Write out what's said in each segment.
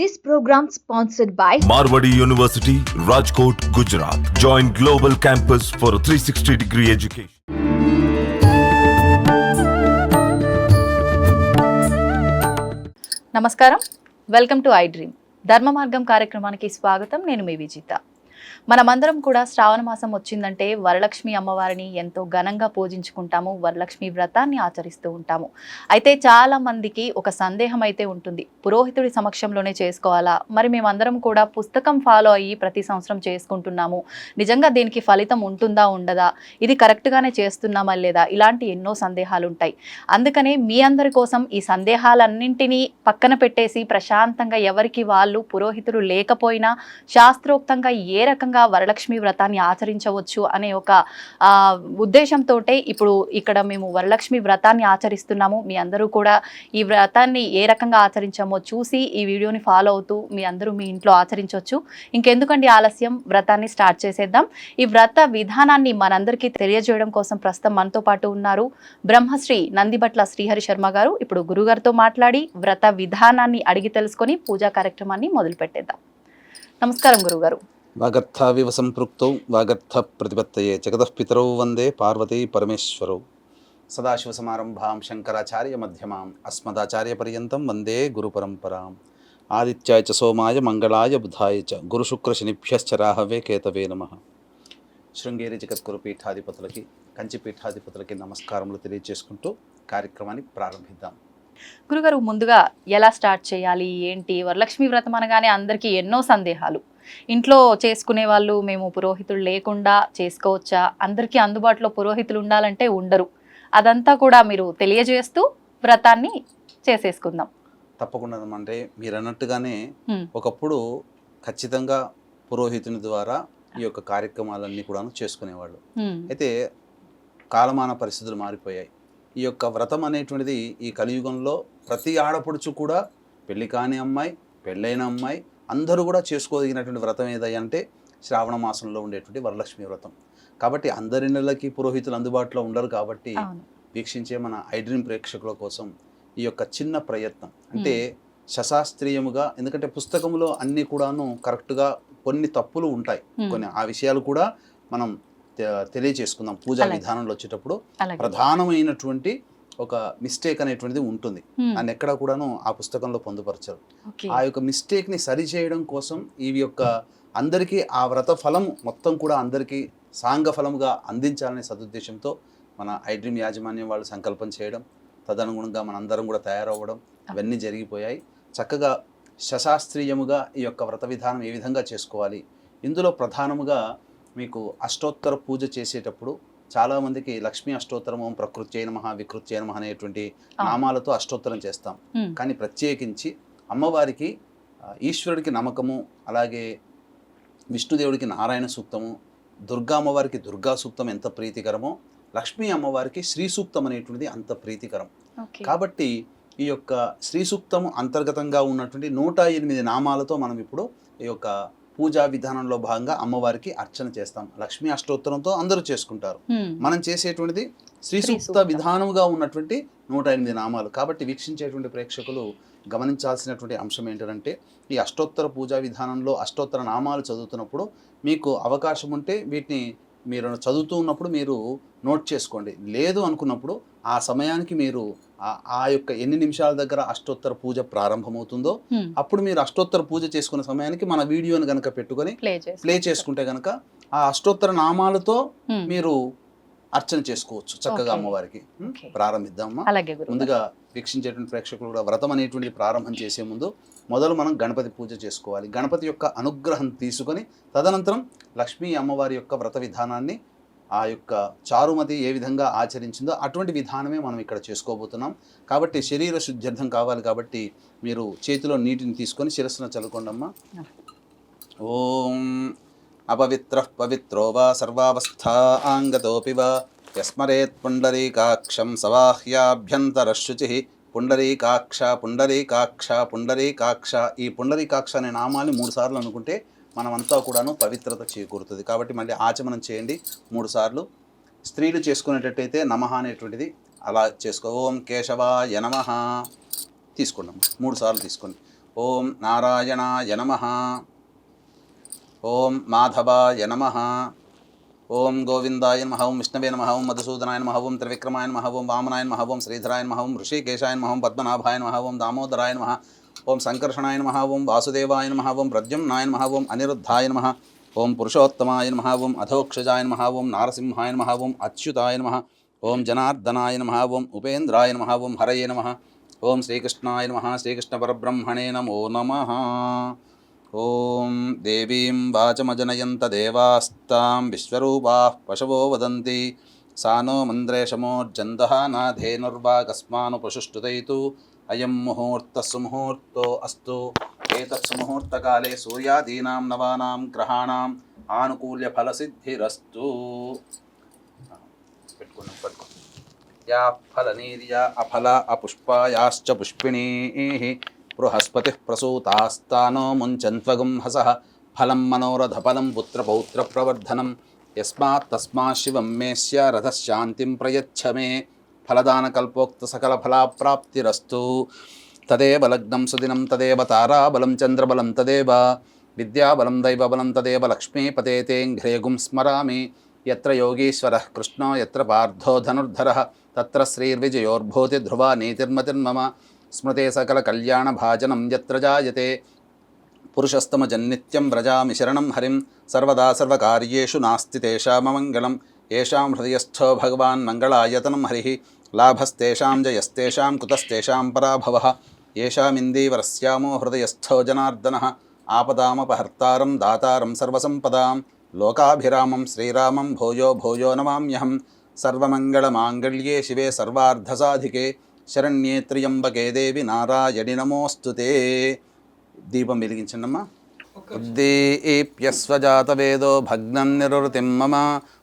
This program sponsored by Marwadi University, Rajkot, Gujarat. Join Global Campus for a 360-degree education. నమస్కారం, welcome to I dream. ధర్మ మార్గం కార్యక్రమానికి స్వాగతం. నేను మీ విజిత. మనమందరం కూడా శ్రావణ మాసం వచ్చిందంటే వరలక్ష్మి అమ్మవారిని ఎంతో ఘనంగా పూజించుకుంటాము, వరలక్ష్మి వ్రతాన్ని ఆచరిస్తూ ఉంటాము. అయితే చాలా మందికి ఒక సందేహం అయితే ఉంటుంది, పురోహితుడి సమక్షంలోనే చేసుకోవాలా, మరి మేమందరం కూడా పుస్తకం ఫాలో అయ్యి ప్రతి సంవత్సరం చేసుకుంటున్నాము, నిజంగా దీనికి ఫలితం ఉంటుందా ఉండదా, ఇది కరెక్ట్గానే చేస్తున్నామా లేదా, ఇలాంటి ఎన్నో సందేహాలు ఉంటాయి. అందుకనే మీ అందరి కోసం ఈ సందేహాలన్నింటినీ పక్కన పెట్టేసి ప్రశాంతంగా ఎవరికి వాళ్ళు పురోహితుడు లేకపోయినా శాస్త్రోక్తంగా ఏ రకంగా వరలక్ష్మి వ్రతాన్ని ఆచరించవచ్చు అనే ఒక ఉద్దేశంతో ఇప్పుడు ఇక్కడ మేము వరలక్ష్మి వ్రతాన్ని ఆచరిస్తున్నాము. మీ అందరూ కూడా ఈ వ్రతాన్ని ఏ రకంగా ఆచరించామో చూసి ఈ వీడియోని ఫాలో అవుతూ మీ అందరూ మీ ఇంట్లో ఆచరించవచ్చు. ఇంకెందుకండి ఆలస్యం, వ్రతాన్ని స్టార్ట్ చేసేద్దాం. ఈ వ్రత విధానాన్ని మనందరికీ తెలియజేయడం కోసం ప్రస్తుతం మనతో పాటు ఉన్నారు బ్రహ్మశ్రీ నందిబట్ల శ్రీహరి శర్మ గారు. ఇప్పుడు గురుగారితో మాట్లాడి వ్రత విధానాన్ని అడిగి తెలుసుకొని పూజా కార్యక్రమాన్ని మొదలు పెట్టేద్దాం. నమస్కారం గురుగారు. వాగర్థావివ సంపృక్తౌ వాగర్థ ప్రతిపత్తయే జగతఃపితరౌ వందే పార్వతీ పరమేశ్వరౌ. సదాశివసమారంభాం శంకరాచార్య మధ్యమాం అస్మదాచార్య పర్యంతం వందే గురు పరంపరాం. ఆదిత్యాయ చ సోమాయ మంగళాయ బుధాయ చ గురుశుక్రశనిభ్యశ్చ రాహవే కేతవే నమః. శృంగేరి జగద్గురు పీఠాధిపతులకి, కంచి పీఠాధిపతులకి నమస్కారములు తెలియజేసుకుంటూ కార్యక్రమాన్ని ప్రారంభిద్దాం. గురుగారు, ముందుగా ఎలా స్టార్ట్ చేయాలి ఏంటి? వరలక్ష్మి వ్రతం అనగానే అందరికీ ఎన్నో సందేహాలు. ఇంట్లో చేసుకునే వాళ్ళు మేము పురోహితులు లేకుండా చేసుకోవచ్చా, అందరికీ అందుబాటులో పురోహితులు ఉండాలంటే ఉండరు, అదంతా కూడా మీరు తెలియజేస్తూ వ్రతాన్ని చేసేసుకుందాం. తప్పకుండా. అంటే మీరు అన్నట్టుగానే ఒకప్పుడు ఖచ్చితంగా పురోహితుని ద్వారా ఈ యొక్క కార్యక్రమాలన్నీ కూడా చేసుకునేవాళ్ళు. అయితే కాలమాన పరిస్థితులు మారిపోయాయి. ఈ యొక్క వ్రతం అనేటువంటిది ఈ కలియుగంలో ప్రతి ఆడపడుచు కూడా, పెళ్లి కాని అమ్మాయి, పెళ్ళైన అమ్మాయి అందరూ కూడా చేసుకోదగినటువంటి వ్రతం ఏదంటే శ్రావణ మాసంలో ఉండేటువంటి వరలక్ష్మి వ్రతం. కాబట్టి అందరి నెలలకి పురోహితులు అందుబాటులో ఉండరు. కాబట్టి వీక్షించే మన ఐ డ్రీమ్ ప్రేక్షకుల కోసం ఈ యొక్క చిన్న ప్రయత్నం, అంటే శశాస్త్రీయముగా, ఎందుకంటే పుస్తకంలో అన్నీ కూడాను కరెక్ట్గా కొన్ని తప్పులు ఉంటాయి, కొన్ని ఆ విషయాలు కూడా మనం తెలియచేసుకుందాం. పూజా విధానంలో వచ్చేటప్పుడు ప్రధానమైనటువంటి ఒక మిస్టేక్ అనేటువంటిది ఉంటుంది, దాన్ని ఎక్కడ కూడాను ఆ పుస్తకంలో పొందుపరచరు. ఆ యొక్క మిస్టేక్ ని సరి చేయడం కోసం ఈ యొక్క అందరికీ ఆ వ్రత ఫలం మొత్తం కూడా అందరికీ సాంగ ఫలముగా అందించాలనే సదుద్దేశంతో మన ఐ డ్రీమ్ యాజమాన్యం వాళ్ళు సంకల్పం చేయడం, తదనుగుణంగా మనందరం కూడా తయారవ్వడం, ఇవన్నీ జరిగిపోయాయి. చక్కగా శశాస్త్రీయముగా ఈ యొక్క వ్రత విధానం ఏ విధంగా చేసుకోవాలి, ఇందులో ప్రధానముగా మీకు అష్టోత్తర పూజ చేసేటప్పుడు చాలామందికి లక్ష్మీ అష్టోత్తరం, ఓం ప్రకృత్యై నమః, వికృత్యై నమః అనేటువంటి నామాలతో అష్టోత్తరం చేస్తాం. కానీ ప్రత్యేకించి అమ్మవారికి, ఈశ్వరుడికి నమ్మకము, అలాగే విష్ణుదేవుడికి నారాయణ సూక్తము, దుర్గా అమ్మవారికి దుర్గా సూక్తం ఎంత ప్రీతికరమో, లక్ష్మీ అమ్మవారికి శ్రీ సూక్తం అనేటువంటిది అంత ప్రీతికరం. కాబట్టి ఈ యొక్క శ్రీ సూక్తము అంతర్గతంగా ఉన్నటువంటి 108 నామాలతో మనం ఇప్పుడు ఈ యొక్క పూజా విధానంలో భాగంగా అమ్మవారికి అర్చన చేస్తాం. లక్ష్మీ అష్టోత్తరంతో అందరూ చేసుకుంటారు, మనం చేసేటువంటిది శ్రీ సూక్త విధానముగా ఉన్నటువంటి 108 నామాలు. కాబట్టి వీక్షించేటువంటి ప్రేక్షకులు గమనించాల్సినటువంటి అంశం ఏంటంటే, ఈ అష్టోత్తర పూజా విధానంలో అష్టోత్తర నామాలు చదువుతున్నప్పుడు మీకు అవకాశం ఉంటే వీటిని మీరు చదువుతూ ఉన్నప్పుడు మీరు నోట్ చేసుకోండి. లేదు అనుకున్నప్పుడు ఆ సమయానికి మీరు ఆ యొక్క ఎన్ని నిమిషాల దగ్గర అష్టోత్తర పూజ ప్రారంభమవుతుందో అప్పుడు మీరు అష్టోత్తర పూజ చేసుకున్న సమయానికి మన వీడియోని కనుక పెట్టుకొని ప్లే చేసుకుంటే కనుక ఆ అష్టోత్తర నామాలతో మీరు అర్చన చేసుకోవచ్చు చక్కగా అమ్మవారికి. ప్రారంభిద్దామా? ముందుగా వీక్షించేటువంటి ప్రేక్షకులు కూడా వ్రతం అనేటువంటిది ప్రారంభం చేసే ముందు మొదలు మనం గణపతి పూజ చేసుకోవాలి. గణపతి యొక్క అనుగ్రహం తీసుకొని తదనంతరం లక్ష్మీ అమ్మవారి యొక్క వ్రత విధానాన్ని ఆ యొక్క చారుమతి ఏ విధంగా ఆచరించిందో అటువంటి విధానమే మనం ఇక్కడ చేసుకోబోతున్నాం. కాబట్టి శరీర శుద్ధ్యర్థం కావాలి. కాబట్టి మీరు చేతిలో నీటిని తీసుకొని శిరస్సున చల్లుకోండమ్మా. ఓం అపవిత్ర పవిత్రో వా సర్వావస్థా ఆంగతోపి వా యస్మరేత్ పుండరీకాక్షం సవాహ్యాభ్యంతరశుచి. పుండరీకాక్ష పుండరీకాక్ష పుండరీకాక్ష. ఈ పుండరీకాక్ష అనే నామాన్ని 3 సార్లు అనుకుంటే మనమంతా కూడాను పవిత్రత చేకూరుతుంది. కాబట్టి మళ్ళీ ఆచమనం చేయండి 3 సార్లు. స్త్రీలు చేసుకునేటట్టయితే నమః అనేటువంటిది అలా చేసుకో. ఓం కేశవాయ నమః తీసుకున్నాం 3 సార్లు తీసుకోండి. ఓం నారాయణాయ నమః. ఓం మాధవాయ నమః. ఓం గోవిందాయ నమః. ఓం విష్ణవే నమః. ఓం మధుసూదనాయ నమః. ఓం త్రివిక్రమాయ నమః. ఓం వామనాయ నమః. ఓం శ్రీధరాయ నమః. ఓం ఋషికేశాయ నమః. ఓం పద్మనాభాయ నమః. ఓం దామోదరాయ నమః. ఓం సంకర్షణాయ నమః. ఓం వాసుదేవాయ నమః. ఓం ప్రద్యుమ్నాయ నమః. ఓం అనిరుద్ధాయ నమః. ఓం పురుషోత్తమాయ నమః. ఓం అధోక్షజాయ నమః. ఓం నారసింహాయ నమః. ఓం అచ్యుతాయ నమః. ఓం జనార్దనాయ నమః. ఓం ఉపేంద్రాయ నమః. ఓం హరయే నమః. ఓం శ్రీకృష్ణాయ నమః. శ్రీకృష్ణ పరబ్రహ్మణే నమో నమః. ఓం దేవీం వాచమజనయంత దేవాస్తాం విశ్వరూపాః పశవో వదంతి సానో మంద్రేషమోర్జందః నాధేనుర్వాగస్మాను పశుష్టుతైతు అయం ముహూర్తః సుముహూర్తో అస్తు. ఏతత్సు ముహూర్తకాలే సూర్యాదీనాం నవానాం గ్రహాణాం ఆనుకూల్య ఫలసిద్ధిరస్తు. పెట్టుకున్నాం. యా ఫలనీర్యా అఫల అపుష్పాయాశ్చ పుష్పిణీః బృహస్పతిః ప్రసూతాస్తానో ముంచన్త్వగం హసః ఫలం మనోరథఫలం పుత్రపౌత్రప్రవర్ధనం యస్మాత్ తస్మాత్ శివం మేస్య రథశాంతిం ప్రయచ్ఛ మే. ఫలదానకల్పోక్త సకల ఫలాప్రాప్తిరస్తు. తదేవ లగ్నం సుదినం తదేవ తారాబలం చంద్రబలం తదేవ విద్యాబలం దైవబలం తదేవ లక్ష్మీపతే తేంఘ్రేగుం స్మరామి. యత్ర యోగీశ్వరః కృష్ణో యత్ర పార్థో ధనుర్ధరః తత్ర శ్రీర్విజయోర్భూతి ధ్రువా నీతిర్మతిర్మమ. స్మృతే సకల కళ్యాణ భాజనం యత్ర జాయతే పురుషస్తమజన్నిత్యం వ్రజామి శరణం హరిం. సర్వదా సర్వకార్యేషు నాస్తి తేషామమంగళం. ఏషాం హృదయస్థో భగవాన్ మంగళాయతనం హరిః. లాభస్తేషాం జయస్తేషాం కుతస్తేషాం పరాభవః. ఏషామిందీవరస్యామో హృదయస్థో జనార్దనః. ఆపదామపహర్తారం దాతారం సర్వసంపదాం. లోకాభిరామం శ్రీరామం భూయో భూయో నమామ్యహం. సర్వమంగళమాంగళ్యే శివే సర్వార్ధసాధికే శరణ్యే త్ర్యంబకే దేవి నారాయణి నమోస్తుతే. దీపం వెలిగించండమ్మా. ఉద్దీప్యస్వజాతవేదో భగ్నం నిరుతిం మమ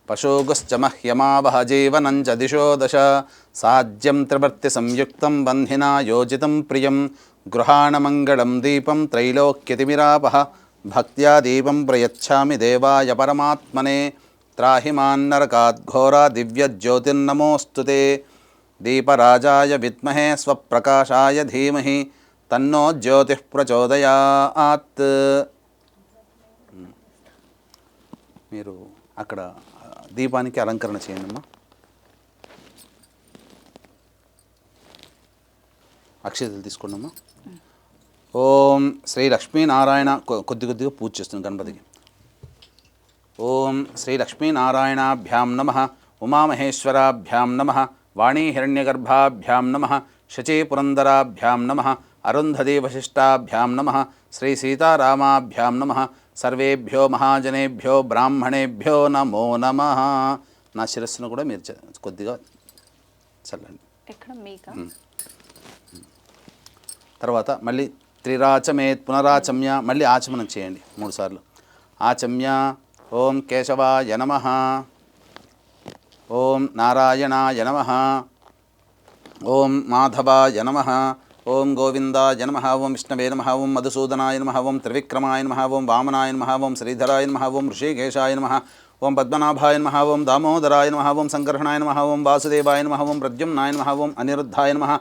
పశోగుశ్చ మహ్యమావహ జీవనం చ దిశో దశ. సాధ్యం త్రివర్తి సంయుక్తం బంధినా యోజితం ప్రియం. గృహాణమంగళం దీపం త్రైలోక్యతిమిరాపః. భక్త్యా దీపం ప్రయచ్ఛామి దేవాయ పరమాత్మనే. త్రాహి మాన్నరకాద్ఘోరా దివ్యజ్యోతిర్నమోస్తుతే. దీపరాజాయ విద్మహే స్వప్రకాశాయ ధీమహి తన్నో జ్యోతిః ప్రచోదయాత్. మీరు అక్కడ దీపానికి అలంకరణ చేయండి అమ్మా. అక్షతలు తీసుకోండి అమ్మా. ఓం శ్రీ లక్ష్మీనారాయణ కొద్దిగా పూజ చేస్తుంది గణపతికి. ఓం శ్రీ లక్ష్మీనారాయణాభ్యాం నమః. ఉమామహేశ్వరాభ్యాం నమః. వాణీహిరణ్యగర్భాభ్యాం నమః. శచీపురందరాభ్యాం నమః. అరుంధతీ వశిష్టాభ్యాం నమః. శ్రీ సీతారామాభ్యాం నమః. సర్వేభ్యో మహాజనేభ్యో బ్రాహ్మణేభ్యో నమో నమః. నా శిరస్సును కూడా మీరు కొద్దిగా చల్లండి. ఎక్కడ మీకా? తర్వాత మళ్ళీ త్రిరాచమేత్ పునరాచమ్య. మళ్ళీ ఆచమనం చేయండి 3 సార్లు. ఆచమ్య. ఓం కేశవాయ నమః. ఓం నారాయణాయ నమః. ఓం మాధవాయ నమః. ఓం గోవిందాయ నమః. ఓం విష్ణవే నమః. ఓం మధుసూదనాయ నమః. ఓం త్రివిక్రమాయ నమః. ఓం వామనాయ నమః. ఓం శ్రీధరాయ నమః. ఓం ఋషికేశాయ నమః. ఓం పద్మనాభాయ నమః. ఓం దామోదరాయ నమః. ఓం సంకర్షణాయ నమః. ఓం వాసుదేవాయ నమః. ఓం ప్రద్యుమ్నాయ నమః. ఓం అనిరుద్ధాయ నమః.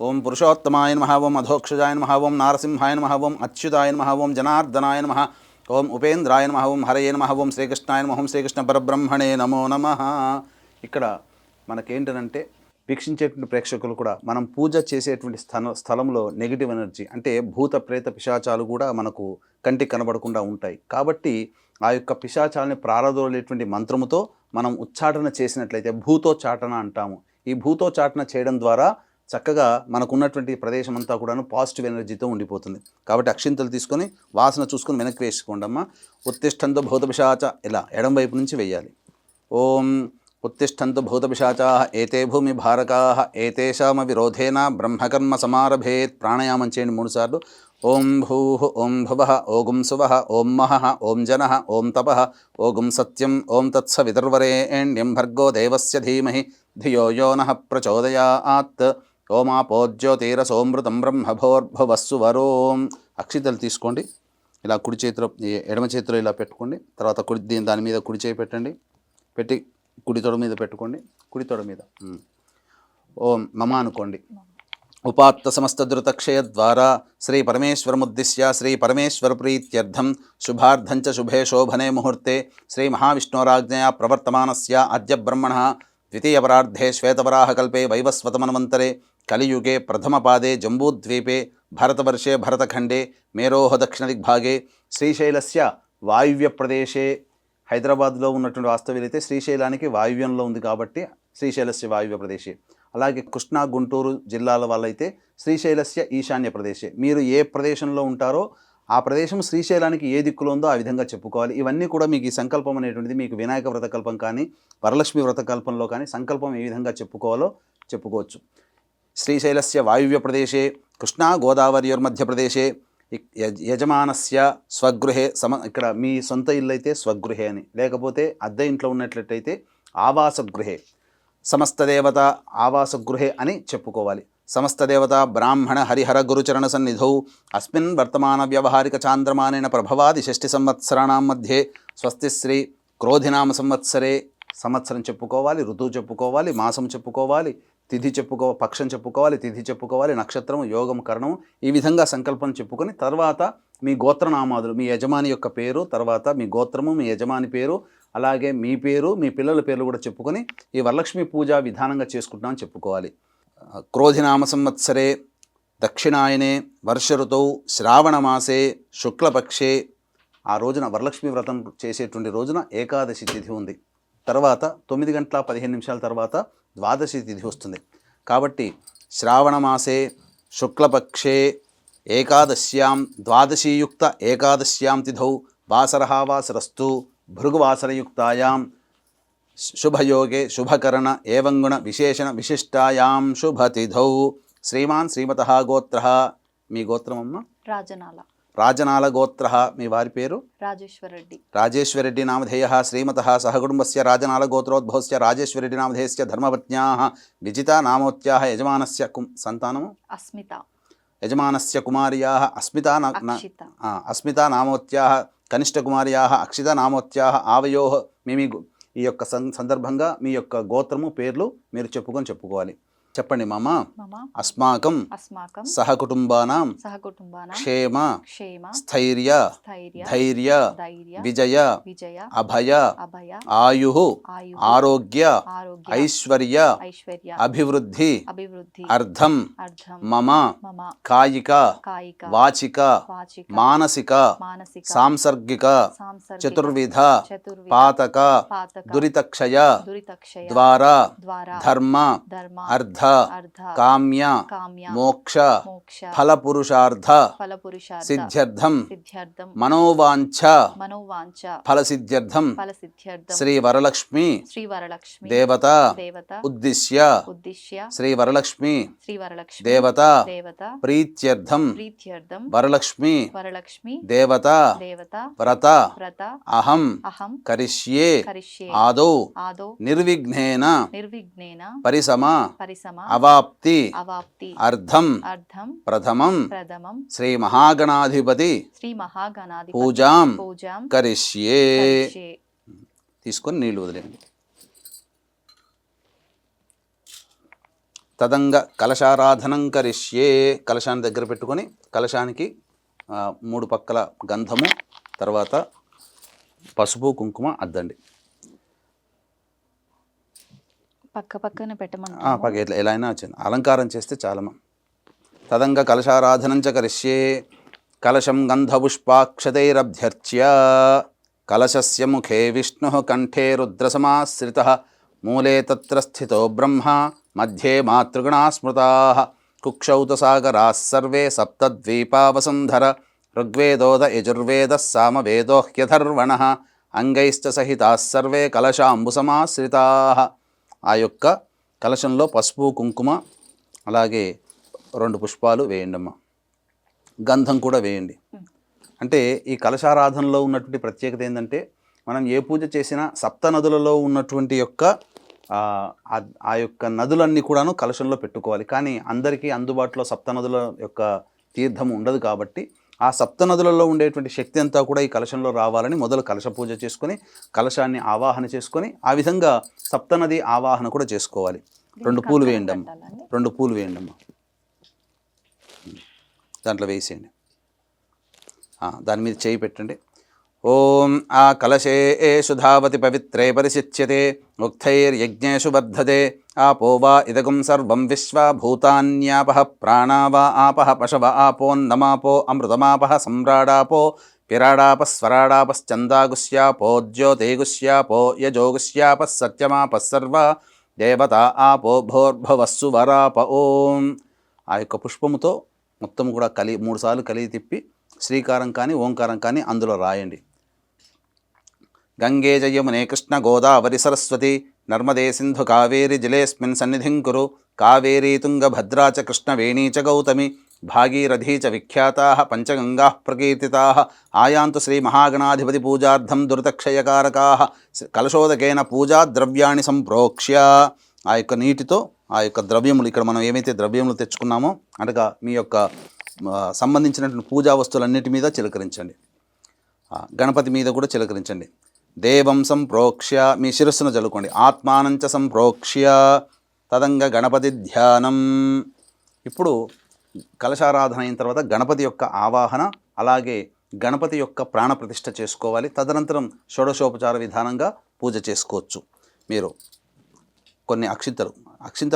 ఓం పురుషోత్తమాయ నమః. ఓం అధోక్షజాయ నమః. ఓం నారసింహాయ నమః. ఓం అచ్యుతాయ నమః. ఓం జనార్దనాయ నమః. ఓం ఉపేంద్రాయ నమః. ఓం హరయే నమః. ఓం శ్రీకృష్ణాయ నమః. ఓం శ్రీకృష్ణ పరబ్రహ్మణే నమో నమః. ఇక్కడ మనకేంటంటే వీక్షించేటువంటి ప్రేక్షకులు కూడా మనం పూజ చేసేటువంటి స్థలంలో నెగిటివ్ ఎనర్జీ అంటే భూత ప్రేత పిశాచాలు కూడా మనకు కంటికి కనబడకుండా ఉంటాయి. కాబట్టి ఆ యొక్క పిశాచాలని ప్రారదోలేటువంటి మంత్రముతో మనం ఉచ్చాటన చేసినట్లయితే భూతోచ్చాటన అంటాము. ఈ భూతోచ్చాటన చేయడం ద్వారా చక్కగా మనకున్నటువంటి ప్రదేశం అంతా కూడాను పాజిటివ్ ఎనర్జీతో ఉండిపోతుంది. కాబట్టి అక్షింతలు తీసుకొని వాసన చూసుకొని వెనక్కి వేసుకోండి అమ్మ. ఉత్తిష్టంతో భూత పిశాచ ఇలా ఎడం వైపు నుంచి వేయాలి. ఓం ఉత్తిష్టంతు భూతపిశాచాః ఏతే భూమి భారకాః ఏతేషామ విరోధేన బ్రహ్మకర్మ సమారభేత్. ప్రాణాయామం చేయండి 3 సార్లు. ఓం భూః ఓం భువః ఓం సువః ఓం మహః ఓం జనః ఓం తపః ఓం సత్యం ఓం తత్సవితుర్వరేణ్యం భర్గో దేవస్య ధీమహి ధియో యో నః ప్రచోదయాత్. ఓమాపోజ్యోతిరసోమృతం బ్రహ్మభోర్భువస్సు వరోం. అక్షితలు తీసుకోండి. ఇలా కుడి చేతిలో ఎడమ చేతిలో ఇలా పెట్టుకోండి. తర్వాత దాని మీద కుడి చేయి పెట్టండి. పెట్టి కుడి తొడ మీద పెట్టుకోండి. కుడి తొడ మీద ఓం మమ అనుకోండి. ఉపాత్త సమస్తద్రుతక్షయ ద్వారా శ్రీ పరమేశ్వరముద్దిశ్య శ్రీ పరమేశ్వర ప్రీత్యర్థం శుభార్థంచ శుభే శోభనే ముహూర్తే శ్రీ మహావిష్ణోరాజ్ఞయా ప్రవర్తమానస్య అద్య బ్రహ్మణః ద్వితీయపరార్ధే శ్వేతవరాహకల్పే వైవస్వతమన్వంతరే కలియుగే ప్రథమపాదే జంబూద్వీపే భరతవర్షే భరతఖండే మేరోహ దక్షిణదిగ్భాగే శ్రీశైలస్య వాయువ్య ప్రదేశే, హైదరాబాద్లో ఉన్నటువంటి వాస్తవ్యులైతే శ్రీశైలానికి వాయువ్యంలో ఉంది కాబట్టి శ్రీశైలస్య వాయువ్య ప్రదేశే. అలాగే కృష్ణా గుంటూరు జిల్లాల వాళ్ళైతే శ్రీశైలస్య ఈశాన్య ప్రదేశే. మీరు ఏ ప్రదేశంలో ఉంటారో ఆ ప్రదేశం శ్రీశైలానికి ఏ దిక్కులో ఉందో ఆ విధంగా చెప్పుకోవాలి. ఇవన్నీ కూడా మీకు ఈ సంకల్పం అనేటువంటిది మీకు వినాయక వ్రతకల్పం కానీ వరలక్ష్మి వ్రతకల్పంలో కానీ సంకల్పం ఏ విధంగా చెప్పుకోవాలో చెప్పుకోవచ్చు. శ్రీశైలస్య వాయువ్య ప్రదేశే కృష్ణా గోదావరియోర్మధ్యప్రదేశే యజమానస్య స్వగృహే ఇక్కడ మీ సొంత ఇల్లు అయితే స్వగృహే అని, లేకపోతే అద్దె ఇంట్లో ఉన్నట్లయితే ఆవాసగృహే, సమస్తదేవత ఆవాసగృహే అని చెప్పుకోవాలి. సమస్తదేవత బ్రాహ్మణ హరిహర గురుచరణ సన్నిధౌ అస్మిన్ వర్తమాన వ్యవహారిక చాంద్రమానేన ప్రభవాది 6 సంవత్సరాణం మధ్యే స్వస్తి శ్రీ క్రోధినామ సంవత్సరే, సంవత్సరం చెప్పుకోవాలి, ఋతువు చెప్పుకోవాలి, మాసం చెప్పుకోవాలి, తిథి పక్షం చెప్పుకోవాలి, తిథి చెప్పుకోవాలి, నక్షత్రం, యోగం, కరణం, ఈ విధంగా సంకల్పం చెప్పుకొని తర్వాత మీ గోత్రనామాదులు, మీ యజమాని యొక్క పేరు, తర్వాత మీ గోత్రము, మీ యజమాని పేరు, అలాగే మీ పేరు, మీ పిల్లల పేర్లు కూడా చెప్పుకొని ఈ వరలక్ష్మి పూజ విధానంగా చేసుకుంటున్నామని చెప్పుకోవాలి. క్రోధినామ సంవత్సరే దక్షిణాయనే వర్ష ఋతువు శ్రావణమాసే శుక్లపక్షే, ఆ రోజున వరలక్ష్మి వ్రతం చేసేటువంటి రోజున ఏకాదశి తిథి ఉంది. తర్వాత 9:15 తర్వాత ద్వాదశి తిథి వస్తుంది. కాబట్టి శ్రావణమాసే శుక్లపక్షే ఏకాదశ్యాం ద్వాదశీయుక్త ఏకాదశ్యాం తిథౌ వాసరః వాసరస్తు భృగువాసరయుక్తాయాం శుభయోగే శుభకరణ ఏవంగుణ విశేషణ విశిష్టాయాం శుభతిథౌ. శ్రీమాన్ శ్రీమతః గోత్రః, మీ గోత్రమమ్మ? రాజనాల గోత్రః, మీ వారి పేరు? రాజేశ్వరరెడ్డి నామధేయః. శ్రీమతః సహకుటుంబస్య రాజనాల గోత్రోద్భవస్య రాజేశ్వరరెడ్డి నామధేయస్య ధర్మపత్న్యాః విజితా నామోత్యాః యజమానస్య సంతానము అస్మిత, యజమానస్య కుమార్యాః అస్మితా నామోత్యాః కనిష్ఠకుమార్యాః అక్షిత నామోత్యాః ఆవయోః. ఈ యొక్క సందర్భంగా మీ యొక్క గోత్రము పేర్లు మీరు చెప్పుకోవాలి. చెప్పండి మామ. అస్మాకం సహకుటుంబానాం క్షేమ స్థైర్య ధైర్య విజయ అభయ ఆయుః ఆరోగ్య ఐశ్వర్య అభివృద్ధి అర్థం మమ కాయిక వాచిక మానసిక సాంసర్గిక చతుర్విధ పాతక దురితక్షయ ద్వారా ధర్మ అర్థ కామ్య మోక్ష ఫలపురుషార్థ సిద్ధ్యర్థం మనోవాంఛ ఫలసిద్ధ్యర్థం శ్రీ వరలక్ష్మి దేవత ఉద్దిశ్య శ్రీ వరలక్ష్మి దేవత ప్రీత్యర్థం వరలక్ష్మి దేవత వ్రత అహం కరిష్యే ఆదౌ నిర్విఘ్నేన పరిసమ అవాప్తి అర్థం ప్రథమం శ్రీ మహాగణాధిపతి పూజాం కరిష్యే. తీసుకొని నీళ్లు వదిలేండి. తదంగ కలశారాధనం కరిష్యే, కలశాన్ని దగ్గర పెట్టుకొని కలశానికి 3 పక్కల గంధము, తర్వాత పసుపు కుంకుమ అద్దండి. పక్కనే ఇట్లా ఎలా అయినా వచ్చింది, అలంకారం చేస్తే చాలమ్మా. తదంగ కలశారాధనంచ కరిష్యే కలశం గంధపుష్పాక్షతైరభ్యర్చ్య కలశస్య ముఖే విష్ణుః కంఠే రుద్రసమాశ్రితః మూలే తత్ర స్థితో బ్రహ్మ మధ్యే మాతృగణా స్మృతాః కుక్షౌ సాగరాः సర్వే సప్తద్వీపా వసుంధర ఋగ్వేదోద యజుర్వేదः సామవేదో హ్యథర్వణః అంగైశ్చ సహితాः సర్వే కలశాంబుసమాశ్రితాః. ఆ యొక్క కలశంలో పసుపు కుంకుమ అలాగే 2 పుష్పాలు వేయండి అమ్మ. గంధం కూడా వేయండి. అంటే ఈ కలశారాధనలో ఉన్నటువంటి ప్రత్యేకత ఏంటంటే మనం ఏ పూజ చేసినా సప్త నదులలో ఉన్నటువంటి యొక్క ఆ యొక్క నదులన్నీ కూడాను కలశంలో పెట్టుకోవాలి. కానీ అందరికీ అందుబాటులో సప్త నదుల యొక్క తీర్థం ఉండదు కాబట్టి ఆ సప్త నదులలో ఉండేటువంటి శక్తి అంతా కూడా ఈ కలశంలో రావాలని మొదలు కలశ పూజ చేసుకొని కలశాన్ని ఆవాహన చేసుకొని ఆ విధంగా సప్తనది ఆవాహన కూడా చేసుకోవాలి. 2 పూలు వేయండి అమ్మ. 2 పూలు వేయండి అమ్మ. దాంట్లో వేసేయండి. దాని మీద చేయి పెట్టండి. ఓం ఆ కలశే సుధావతి పవిత్రే పరిశిచ్యతే ఉక్తైర్యజ్ఞేషు వర్ధతే ఆపో వా ఇదగుం సర్వం విశ్వా భూతాన్యాపః ప్రాణా వా ఆపః పశవ ఆపోన్నమాపో అమృతమాపః సమ్రాడాపో విరాడాపः స్వరాడాపశ్చందాగుష్యాపో జ్యోతిగుష్యాపో యజోగుష్యాపः సత్యమాపः సర్వ దేవత ఆపో భోర్భవస్సు వరాప. ఓం ఆ యొక్క పుష్పముతో మొత్తం కూడా 3 సార్లు కలిగి తిప్పి శ్రీకారం కానీ ఓంకారం కానీ అందులో రాయండి. గంగే జయమునే కృష్ణ గోదావరి సరస్వతి నర్మదే సింధు కావేరి జలేస్మిన్ సన్నిధిం కురు కావేరీ తుంగభద్రా చ కృష్ణవేణీ చ గౌతమి భాగీరథీ చ విఖ్యాతాః పంచగంగాః ప్రకీర్తితాః ఆయాంతు శ్రీ మహాగణాధిపతి పూజార్థం దురితక్షయకారకాః కలశోదకేన పూజా ద్రవ్యాన్ని సంప్రోక్ష్య. ఆ యొక్క నీటితో ఆ యొక్క ద్రవ్యములు, ఇక్కడ మనం ఏమైతే ద్రవ్యములు తెచ్చుకున్నామో అనగా మీ యొక్క సంబంధించినటువంటి పూజా వస్తువులన్నిటి మీద చిలకరించండి. గణపతి మీద కూడా చిలకరించండి. దేవం సంప్రోక్ష్య మీ శిరస్సును జల్లుకోండి. ఆత్మానంచ సంప్రోక్ష్య తదంగ గణపతి ధ్యానం. ఇప్పుడు కలశారాధన అయిన తర్వాత గణపతి యొక్క ఆవాహన, అలాగే గణపతి యొక్క ప్రాణప్రతిష్ఠ చేసుకోవాలి. తదనంతరం షోడశోపచార విధానంగా పూజ చేసుకోవచ్చు. మీరు కొన్ని అక్షింతలు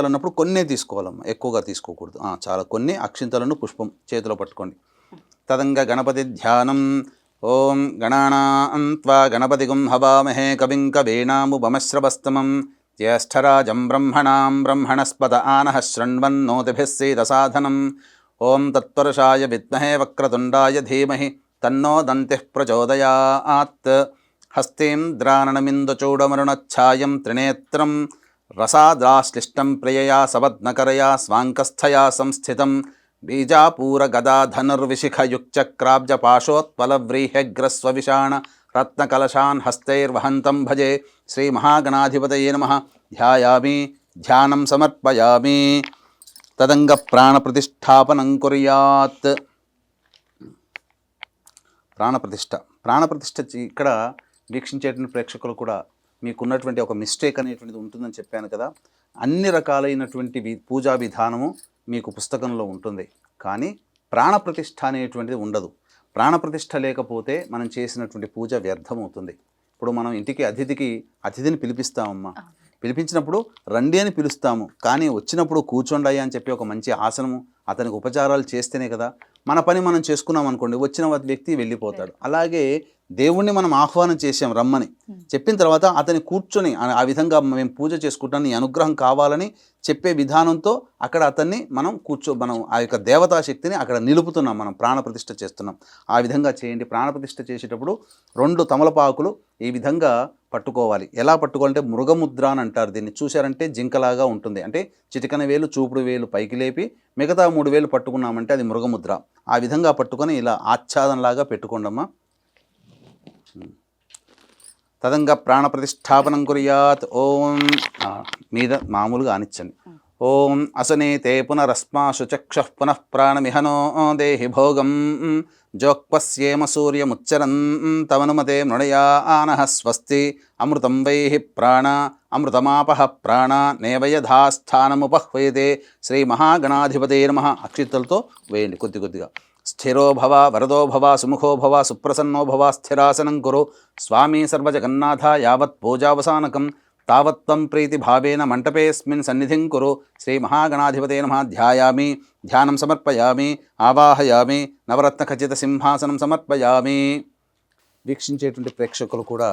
అన్నప్పుడు కొన్నే తీసుకోవాలమ్మా, ఎక్కువగా తీసుకోకూడదు. చాలా కొన్ని అక్షింతలను పుష్పం చేతిలో పట్టుకోండి. తదంగ గణపతి ధ్యానం. ఓం గణానాం త్వా గణపతిగుం హవామహే కవిం కవీనాముపమశ్రవస్తమం జ్యేష్ఠరాజం బ్రహ్మణాం బ్రహ్మణస్పద ఆనః శృణ్వన్నోతిభిः సీదసాధనం. ఓం తత్పురుషాయ విద్మహే వక్రతుండాయ ధీమహి తన్నో దంతిః ప్రచోదయాత్. హస్తేంద్రాననమిందుచూడమరుణఛాయం త్రినేత్రం రసాదాశ్లిష్టం ప్రియయా సవద్నకరయా స్వాంకస్థయా సంస్థితం బీజాపూరగదాధనుర్విశిఖయుక్చక్రాబ్జపాశోత్పలవ్రీహ్యగ్రస్వవిషాణ రత్నకలశాన్ హస్తైర్వహంతం భజే శ్రీమహాగణాధిపతయే నమః. ధ్యాయామి ధ్యానం సమర్పయామి. తదంగ ప్రాణప్రతిష్ఠాపనం కుర్యాత్. ప్రాణప్రతిష్ఠ ఇక్కడ వీక్షించేటువంటి ప్రేక్షకులు కూడా మీకున్నటువంటి ఒక మిస్టేక్ అనేటువంటిది ఉంటుందని చెప్పాను కదా. అన్ని రకాలైనటువంటి పూజా విధానము మీకు పుస్తకంలో ఉంటుంది, కానీ ప్రాణప్రతిష్ఠ అనేటువంటిది ఉండదు. ప్రాణప్రతిష్ఠ లేకపోతే మనం చేసినటువంటి పూజ వ్యర్థమవుతుంది. ఇప్పుడు మనం ఇంటికి అతిథిని పిలిపిస్తామమ్మా. పిలిపించినప్పుడు రండి అని పిలుస్తాము, కానీ వచ్చినప్పుడు కూర్చోండి అని చెప్పి ఒక మంచి ఆసనము అతనికి ఉపచారాలు చేస్తేనే కదా మన పని మనం చేసుకున్నాం అనుకోండి, వచ్చిన వ్యక్తి వెళ్ళిపోతాడు. అలాగే దేవుణ్ణి మనం ఆహ్వానం చేసాం రమ్మని చెప్పిన తర్వాత అతని కూర్చొని ఆ విధంగా మేము పూజ చేసుకుంటాం, నీ అనుగ్రహం కావాలని చెప్పే విధానంతో అక్కడ అతన్ని మనం మనం ఆ యొక్క దేవతా శక్తిని అక్కడ నిలుపుతున్నాం, మనం ప్రాణప్రతిష్ఠ చేస్తున్నాం. ఆ విధంగా చేయండి. ప్రాణప్రతిష్ఠ చేసేటప్పుడు 2 తమలపాకులు ఈ విధంగా పట్టుకోవాలి. ఎలా పట్టుకోవాలంటే మృగముద్ర అని అంటారు దీన్ని. చూశారంటే జింకలాగా ఉంటుంది. అంటే చిటికన వేలు చూపుడు వేలు పైకి లేపి మిగతా 3 వేలు పట్టుకున్నామంటే అది మృగముద్ర. ఆ విధంగా పట్టుకొని ఇలా ఆచ్ఛాదనలాగా పెట్టుకోండమ్మా. తదంగ ప్రాణప్రతిష్ఠాపనం కుర్యాత్. ఓం మీద మామూలుగా ఆనిచ్చండి. ఓం అసనేతే పునరస్మాశు చక్షుః పునః ప్రాణమిహనో దేహి భోగం జోక్పస్యేమ సూర్యముచ్చరన్ తమనుమతే మృణయా ఆనః స్వస్తి అమృతం వైహి ప్రాణ అమృతమాపః ప్రాణ నేవయధాస్థానముపహ్వయతే శ్రీ మహాగణాధిపతే నమః. అక్షింతలతో వేయండి కొద్దిగా. స్థిరో భవ వరదో భవ సుముఖో భవ సుప్రసన్నో భవ స్థిరాసనం కురు స్వామి సర్వజగన్నాథ యావత్ పూజావసానకం తావత్వం ప్రీతి భావేన మంటపేస్మిన్ సన్నిధిం కురు శ్రీ మహాగణాధిపతే నమః. ధ్యాయామి ధ్యానం సమర్పయామి ఆవాహయామి నవరత్న ఖచ్చిత సింహాసనం సమర్పయామి. వీక్షించేటువంటి ప్రేక్షకులు కూడా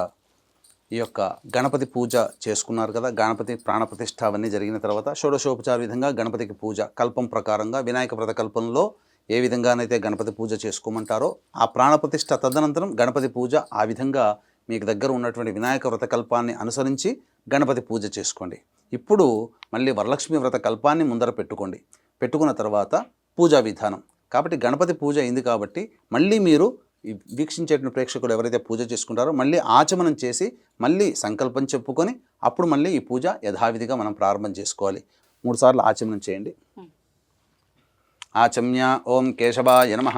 ఈ యొక్క గణపతి పూజ చేసుకున్నారు కదా. గణపతి ప్రాణప్రతిష్ఠ అవన్నీ జరిగిన తర్వాత షోడశోపచార విధంగా గణపతికి పూజ కల్పం ప్రకారంగా వినాయక వ్రత కల్పంలో ఏ విధంగానైతే గణపతి పూజ చేసుకోమంటారో ఆ ప్రాణప్రతిష్ఠ తదనంతరం గణపతి పూజ ఆ విధంగా మీకు దగ్గర ఉన్నటువంటి వినాయక వ్రత కల్పాన్ని అనుసరించి గణపతి పూజ చేసుకోండి. ఇప్పుడు మళ్ళీ వరలక్ష్మి వ్రత కల్పాన్ని ముందర పెట్టుకున్న తర్వాత పూజా విధానం. కాబట్టి గణపతి పూజ అయింది కాబట్టి మళ్ళీ మీరు వీక్షించేటువంటి ప్రేక్షకులు ఎవరైతే పూజ చేసుకుంటారో మళ్ళీ ఆచమనం చేసి మళ్ళీ సంకల్పం చెప్పుకొని అప్పుడు మళ్ళీ ఈ పూజ యథావిధిగా మనం ప్రారంభం చేసుకోవాలి. 3 సార్లు ఆచమనం చేయండి. ఆచమ్య ఓం కేశవాయ నమః,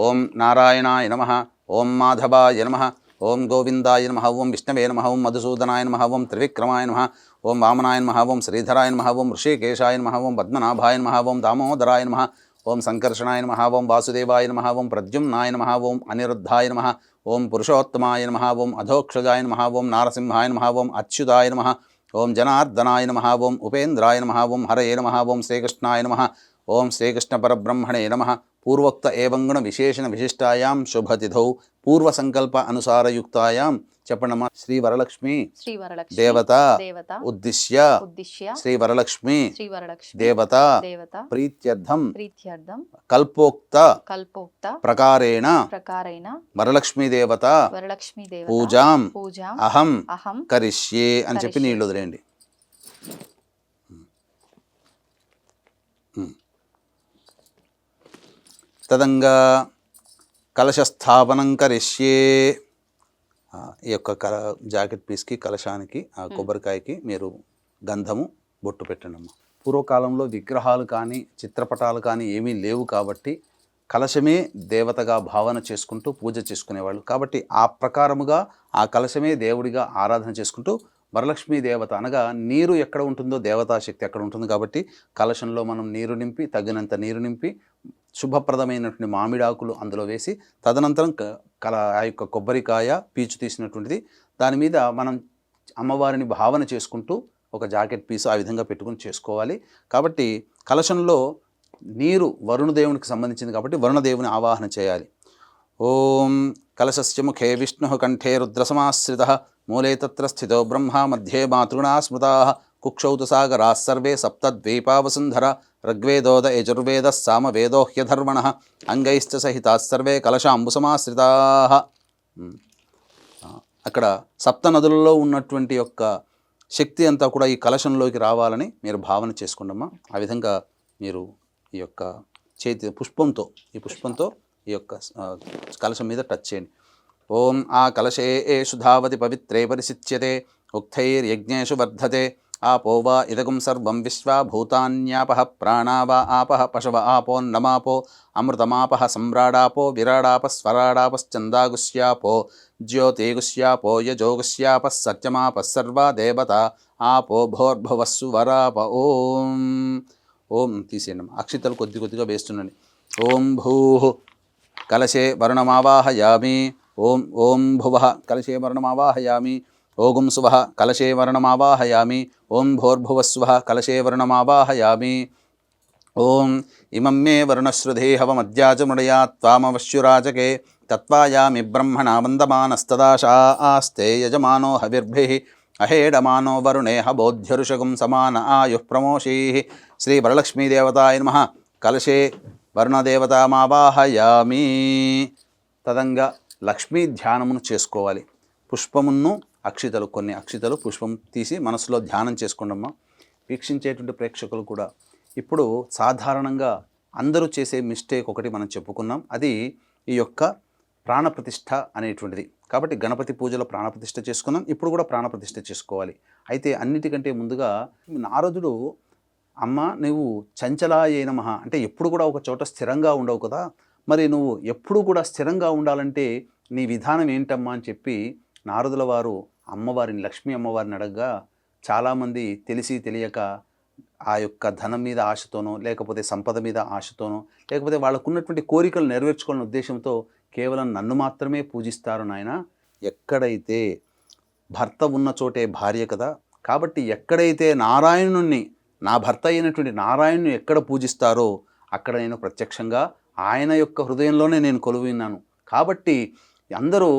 ఓం నారాయణాయ నమః, ఓం మాధవాయ నమః, ఓం గోవిందాయ నమః, ఓం విష్ణవే నమః, ఓం మధుసూదనాయ నమః, ఓం త్రివిక్రమాయ నమః, ఓం వామనాయ నమః, ఓం శ్రీధరాయ నమః, ఓం ఋషికేశాయ నమః, ఓం పద్మనాభాయ నమః, ఓం దామోదరాయ నమః, ఓం సంకర్షణాయ నమః, ఓం వాసుదేవాయ నమః, ఓం ప్రద్యుమ్నాయ నమః, ఓం అనిరుద్ధాయ నమః, ఓం పురుషోత్తమాయ నమః, ఓం అధోక్షజాయ నమః, ఓం నారసింహాయ నమః, ఓం అచ్యుతాయ నమః, ఓం జనార్దనాయ నమః, ఓం ఉపేంద్రాయ నమః, ఓం హరయే నమః, ఓం శ్రీకృష్ణాయ నమః, ఓం శ్రీకృష్ణ పరబ్రహ్మణే నమః. పూర్వోక్త ఏవంగుణ విశేషణ విశిష్టాయాం శుభతిథౌ పూర్వ సంకల్ప అనుసారయుక్తాయాం చెప్పండమ్మా. శ్రీ వరలక్ష్మి దేవత ఉద్దిశ్య శ్రీ వరలక్ష్మి దేవత ప్రీత్యర్థం కల్పోక్త ప్రకారేణ వరలక్ష్మీ దేవత పూజాం అహం కరిష్యే అని చెప్పి నీళ్ళు వదిలేయండి. తదంగా కలశస్థాపనం కరిష్యే. ఈ యొక్క జాకెట్ పీస్కి, కలశానికి, ఆ కొబ్బరికాయకి మీరు గంధము బొట్టు పెట్టండి. పూర్వకాలంలో విగ్రహాలు కానీ చిత్రపటాలు కానీ ఏమీ లేవు కాబట్టి కలశమే దేవతగా భావన చేసుకుంటూ పూజ చేసుకునేవాళ్ళు. కాబట్టి ఆ ప్రకారముగా ఆ కలశమే దేవుడిగా ఆరాధన చేసుకుంటూ వరలక్ష్మీ దేవత అనగా నీరు ఎక్కడ ఉంటుందో దేవతాశక్తి అక్కడ ఉంటుంది. కాబట్టి కలశంలో మనం నీరు నింపి, తగినంత నీరు నింపి, శుభప్రదమైనటువంటి మామిడాకులు అందులో వేసి, తదనంతరం ఆ యొక్క కొబ్బరికాయ పీచు తీసినటువంటిది దాని మీద మనం అమ్మవారిని భావన చేసుకుంటూ ఒక జాకెట్ పీసు ఆ విధంగా పెట్టుకుని చేసుకోవాలి. కాబట్టి కలశంలో నీరు వరుణదేవునికి సంబంధించింది కాబట్టి వరుణదేవుని ఆవాహన చేయాలి. ఓం కలశస్య ముఖే విష్ణు కంఠే రుద్రసమాశ్రిత మూలే తత్ర స్థితో బ్రహ్మ మధ్యే మాతృగుణా స్మృతా కుక్షౌతు సాగరా సర్వే సప్తద్వీపావసుంధర ఋగ్వేదోద యజుర్వేద సామవేదో హ్యధర్మణ అంగైశ్చ సహితా సర్వే కలశాంబుసమాశ్రితా. అక్కడ సప్త నదులలో ఉన్నటువంటి యొక్క శక్తి అంతా కూడా ఈ కలశంలోకి రావాలని మీరు భావన చేసుకోండమ్మా. ఆ విధంగా మీరు ఈ యొక్క చేతి పుష్పంతో ఈ యొక్క కలశం మీద టచ్ చేయండి. ఓం ఆ కలశే ఏషు ధావతి పవిత్రే పరిసిచ్యతే ఉక్తైర్యజ్ఞేషు వర్ధతే ఆపో వా ఇదగం సర్వం విశ్వా భూతాన్యాపః ప్రాణా వా ఆపః పశవ ఆపోన్నమాపో అమృతమాపః సమ్రాడాపో విరాడాపః స్వరాడాపశ్చందాగుష్యాపో జ్యోతిగుష్యాపో యజోగుష్యాపః సత్యమాపః సర్వా దేవత ఆపో భోర్భువస్సు వరాప. ఓం ఓం తీసేయండి. అక్షితలు కొద్ది కొద్దిగా వేస్తుండండి. ఓం భూః కలశే వరుణమావాహయామి. ఓం ఓం భువః కలశే వరుణమావాహయామి. ఓం సువః కలశే వరుణమావాహయామి. ఓం భోర్భువస్సువః కలశే వరుణమావాహయామి. ఓం ఇమం మే వరుణశ్రుధేహవమద్యాచముడయా త్వామవశ్యురాచకే తత్వాయామి బ్రహ్మణా వందమానస్తదాశా ఆస్తే యజమానో హవిర్భిః అహేడమానో వరుణేహ బోధ్యరుషగం సమాన ఆయుః ప్రమోషీః. శ్రీ వరలక్ష్మీదేవతాయ నమః. కలశే వరుణదేవతామావాహయామి. తదంగా లక్ష్మీ ధ్యానమును చేసుకోవాలి. పుష్పమును అక్షితలు, కొన్ని అక్షితలు పుష్పం తీసి మనసులో ధ్యానం చేసుకోండమ్మా. వీక్షించేటువంటి ప్రేక్షకులు కూడా ఇప్పుడు సాధారణంగా అందరూ చేసే మిస్టేక్ ఒకటి మనం చెప్పుకున్నాం. అది ఈ యొక్క ప్రాణప్రతిష్ఠ అనేటువంటిది. కాబట్టి గణపతి పూజలో ప్రాణప్రతిష్ఠ చేసుకున్నాం, ఇప్పుడు కూడా ప్రాణప్రతిష్ఠ చేసుకోవాలి. అయితే అన్నిటికంటే ముందుగా నారదుడు, అమ్మ నువ్వు చంచలాయ నమః అంటే ఎప్పుడు కూడా ఒక చోట స్థిరంగా ఉండవు కదా, మరి నువ్వు ఎప్పుడు కూడా స్థిరంగా ఉండాలంటే నీ విధానం ఏంటమ్మా అని చెప్పి నారదుల వారు అమ్మవారిని, లక్ష్మీ అమ్మవారిని అడగగా చాలామంది తెలిసి తెలియక ఆ యొక్క ధనం మీద ఆశతోనో, లేకపోతే సంపద మీద ఆశతోనో, లేకపోతే వాళ్ళకున్నటువంటి కోరికలు నెరవేర్చుకోవాలనే ఉద్దేశంతో కేవలం నన్ను మాత్రమే పూజిస్తారు. నాయన, ఎక్కడైతే భర్త ఉన్న చోటే భార్య కదా, కాబట్టి ఎక్కడైతే నారాయణుణ్ణి, నా భర్త అయినటువంటి నారాయణుని ఎక్కడ పూజిస్తారో అక్కడ నేను ప్రత్యక్షంగా ఆయన యొక్క హృదయంలోనే నేను కొలువున్నాను. కాబట్టి అందరూ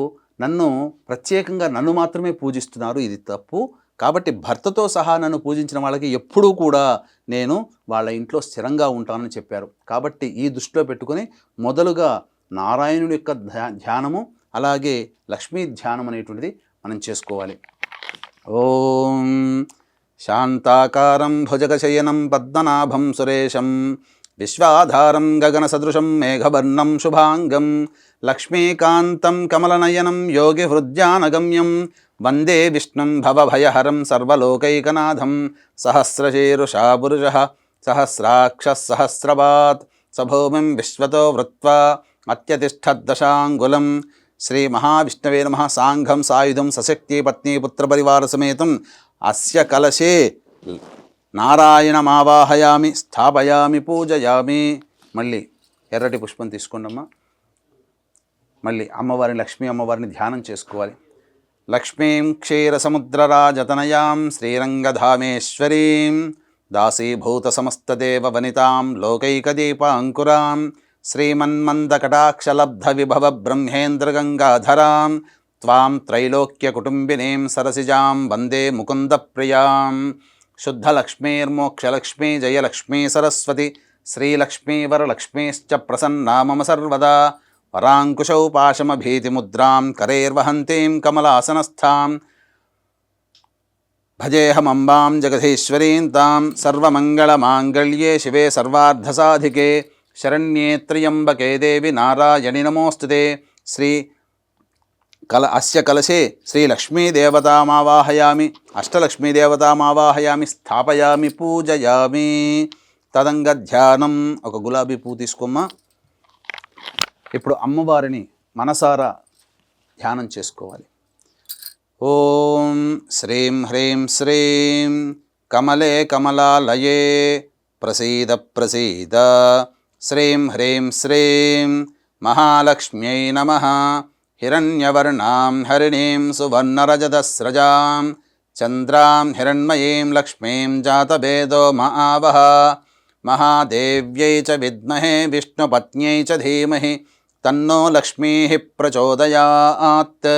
నన్ను ప్రత్యేకంగా నన్ను మాత్రమే పూజిస్తున్నారు, ఇది తప్పు. కాబట్టి భర్తతో సహా నన్ను పూజించిన వాళ్ళకి ఎప్పుడూ కూడా నేను వాళ్ళ ఇంట్లో స్థిరంగా ఉంటానని చెప్పారు. కాబట్టి ఈ దృష్టిలో పెట్టుకొని మొదలుగా నారాయణుడి యొక్క ధ్యానము, అలాగే లక్ష్మీ ధ్యానం అనేటువంటిది మనం చేసుకోవాలి. ఓం శాంతాకారం భుజగశయనం పద్మనాభం సురేశం విశ్వాధారం గగన సదృశం మేఘవర్ణం శుభాంగం లక్ష్మీకాంతం కమలనయనం యోగి హృద్యానగమ్యం వందే విష్ణుం భవభయహరం సర్వలోకైకనాథం సహస్రశీరుషా పురుషః సహస్రాక్షః సహస్రపాత్ సభూమిం విశ్వతో వృత్వా అత్యతిష్ఠద్దశాంగులం. శ్రీ మహావిష్ణవే నమః. సాంఘం సాయుధం సశక్తి పత్ని పుత్రపరివార సమేతం అస్య కలశే నారాయణమావాహయామి, స్థాపయామి, పూజయామి. మళ్ళీ ఎర్రటి పుష్పం తీసుకోండమ్మా. మళ్ళీ అమ్మవారిని, లక్ష్మీ అమ్మవారిని ధ్యానం చేసుకోవాలి. లక్ష్మీం క్షీరసముద్రరాజతనయాం శ్రీరంగధామేశ్వరీం దాసీభూత సమస్తదేవ వనితాం లోకైకదీపాంకురాం శ్రీమన్మందకటాక్షలబ్ధ విభవ బ్రహ్మేంద్రగంగాధరాం త్వాం త్రైలోక్యకుటుంబినీం సరసిజాం వందే ముకుందప్రియాం. శుద్ధలక్ష్మీర్మోక్షలక్ష్మీ జయలక్ష్మీ సరస్వతి శ్రీలక్ష్మీ వరలక్ష్మీశ్చ ప్రసన్నా మమ సర్వదా. వరాంకుశౌ పాశమభీతిముద్రాం కరైర్వహంతీం కమలాసనస్థాం భజేహమంబాం జగదీశ్వరీం తాం. సర్వమంగళమాంగళ్యే శివే సర్వార్ధసాధికే శరణ్యే త్ర్యంబకే దేవి నారాయణి నమోస్తుతే. అస్య కలశే శ్రీలక్ష్మీదేవతామావాహయామి, అష్టలక్ష్మీదేవతామావాహయామి, స్థాపయామి, పూజయామి. తదంగ ధ్యానం. ఒక గులాబీ పువ్వు తీసుకోమ్మా. ఇప్పుడు అమ్మవారిని మనసారా ధ్యానం చేసుకోవాలి. ఓం శ్రీం హ్రీం శ్రీం కమలే కమలాలయే ప్రసీద ప్రసీద. శ్రీం హ్రీం శ్రీం మహాలక్ష్మ్యై నమః. హిరణ్యవర్ణాం హరిణీం సువర్ణరజతస్రజాం చంద్రాం హిరణ్మయీం లక్ష్మీం జాతభేదో మహావహ. మహాదేవ్యై చ విద్మహే విష్ణుపత్న్యై చ ధీమహి తన్నో లక్ష్మీ ప్రచోదయాత్.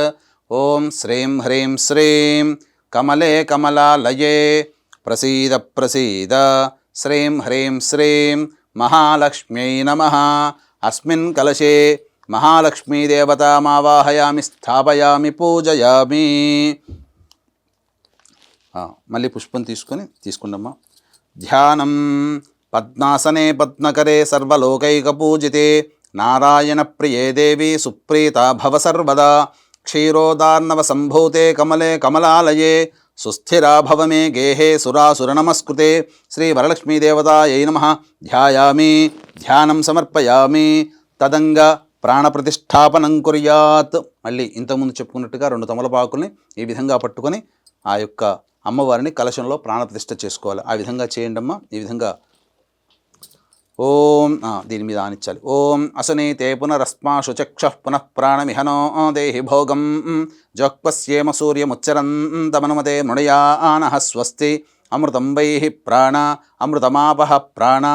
ఓం శ్రీం హ్రీం శ్రీం కమలే కమలాలయే ప్రసీద ప్రసీద. శ్రీం హ్రీం శ్రీం మహాలక్ష్మ్యై నమః. అస్మిన్ కలశే మహాలక్ష్మీదేవతామావాహయామి, స్థాపయామి, పూజయామి. మళ్ళీ పుష్పం తీసుకుందమ్మా. ధ్యానం. పద్మాసనే పద్మకరే సర్వలోకైకపూజితే నారాయణ ప్రియే దేవి సుప్రీతా భవ సర్వదా. క్షీరోదార్ణవ సంభూతే కమలే కమలాలయే సుస్థిరా భవ మే గేహే సురాసురనమస్కృతే. శ్రీ వరలక్ష్మీదేవతాయై నమః. ధ్యాయామి, ధ్యానం సమర్పయామి. తదంగ ప్రాణప్రతిష్ఠాపనం కుర్యాత్. మళ్ళీ ఇంతకుముందు చెప్పుకున్నట్టుగా 2 తమలపాకుల్ని ఈ విధంగా పట్టుకొని ఆ యొక్క అమ్మవారిని కలశంలో ప్రాణప్రతిష్ఠ చేసుకోవాలి. ఆ విధంగా చేయండి అమ్మా. ఈ విధంగా ఓం దీని మీద ఆనిచ్చాలి. ఓం అసనీతే పునరస్మాషు చక్షః పునః ప్రాణమిహనో దేహి భోగం జోక్పస్యేమ సూర్యముచ్చరంతమనుమతే మృణయానః స్వస్తి. అమృతం వైః ప్రాణ అమృతమాపః ప్రాణ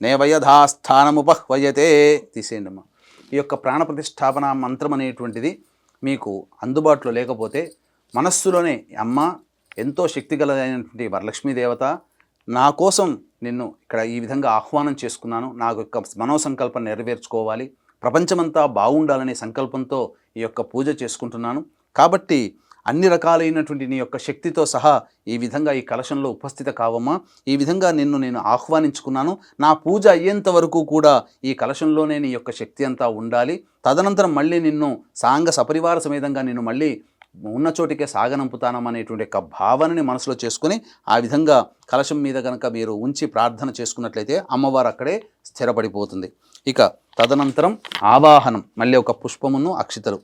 నేవయథాస్థానముపహ్వయతే. తీసేయండి అమ్మా. ఈ యొక్క ప్రాణప్రతిష్ఠాపన మంత్రం అనేటువంటిది మీకు అందుబాటులో లేకపోతే మనస్సులోనే అమ్మ ఎంతో శక్తిగలైనటువంటి వరలక్ష్మీదేవత, నా కోసం నిన్ను ఇక్కడ ఈ విధంగా ఆహ్వానం చేసుకున్నాను, నాకు యొక్క మనోసంకల్పం నెరవేర్చుకోవాలి, ప్రపంచమంతా బాగుండాలనే సంకల్పంతో ఈ యొక్క పూజ చేసుకుంటున్నాను. కాబట్టి అన్ని రకాలైనటువంటి నీ యొక్క శక్తితో సహా ఈ విధంగా ఈ కలశంలో ఉపస్థిత కావమ్మా. ఈ విధంగా నిన్ను నేను ఆహ్వానించుకున్నాను. నా పూజ అయ్యేంత వరకు కూడా ఈ కలశంలోనే నీ యొక్క శక్తి అంతా ఉండాలి. తదనంతరం మళ్ళీ నిన్ను సాంగ సపరివార సమేతంగా నిన్ను మళ్ళీ ఉన్న చోటికే సాగనంపుతానమనేటువంటి యొక్క భావనని మనసులో చేసుకుని ఆ విధంగా కలశం మీద కనుక మీరు ఉంచి ప్రార్థన చేసుకున్నట్లయితే అమ్మవారు అక్కడే స్థిరపడిపోతుంది. ఇక తదనంతరం ఆవాహనం. మళ్ళీ ఒక పుష్పమును అక్షితలు,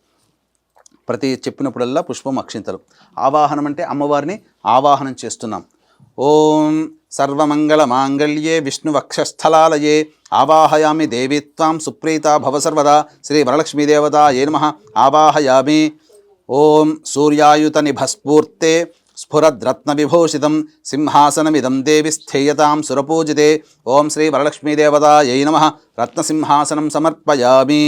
ప్రతి చెప్పినప్పుడల్లా పుష్పం అక్షింతలు. ఆవాహనం అంటే అమ్మవారిని ఆవాహనం చేస్తున్నాం. ఓం సర్వమంగళ మాంగళ్యే విష్ణువక్షస్థలాలయే ఆవాహయామి దేవి త్వాం సుప్రీతా భవ సర్వదా. శ్రీ వరలక్ష్మీదేవతాయై నమః. ఆవాహయామి. ఓం సూర్యాయుత నిభస్ఫూర్తే స్ఫురద్రత్నవిభూషితం సింహాసనమిదం దేవి స్థేయతాం సురపూజితే. ఓం శ్రీ వరలక్ష్మీదేవతాయై నమః. రత్నసింహాసనం సమర్పయామి.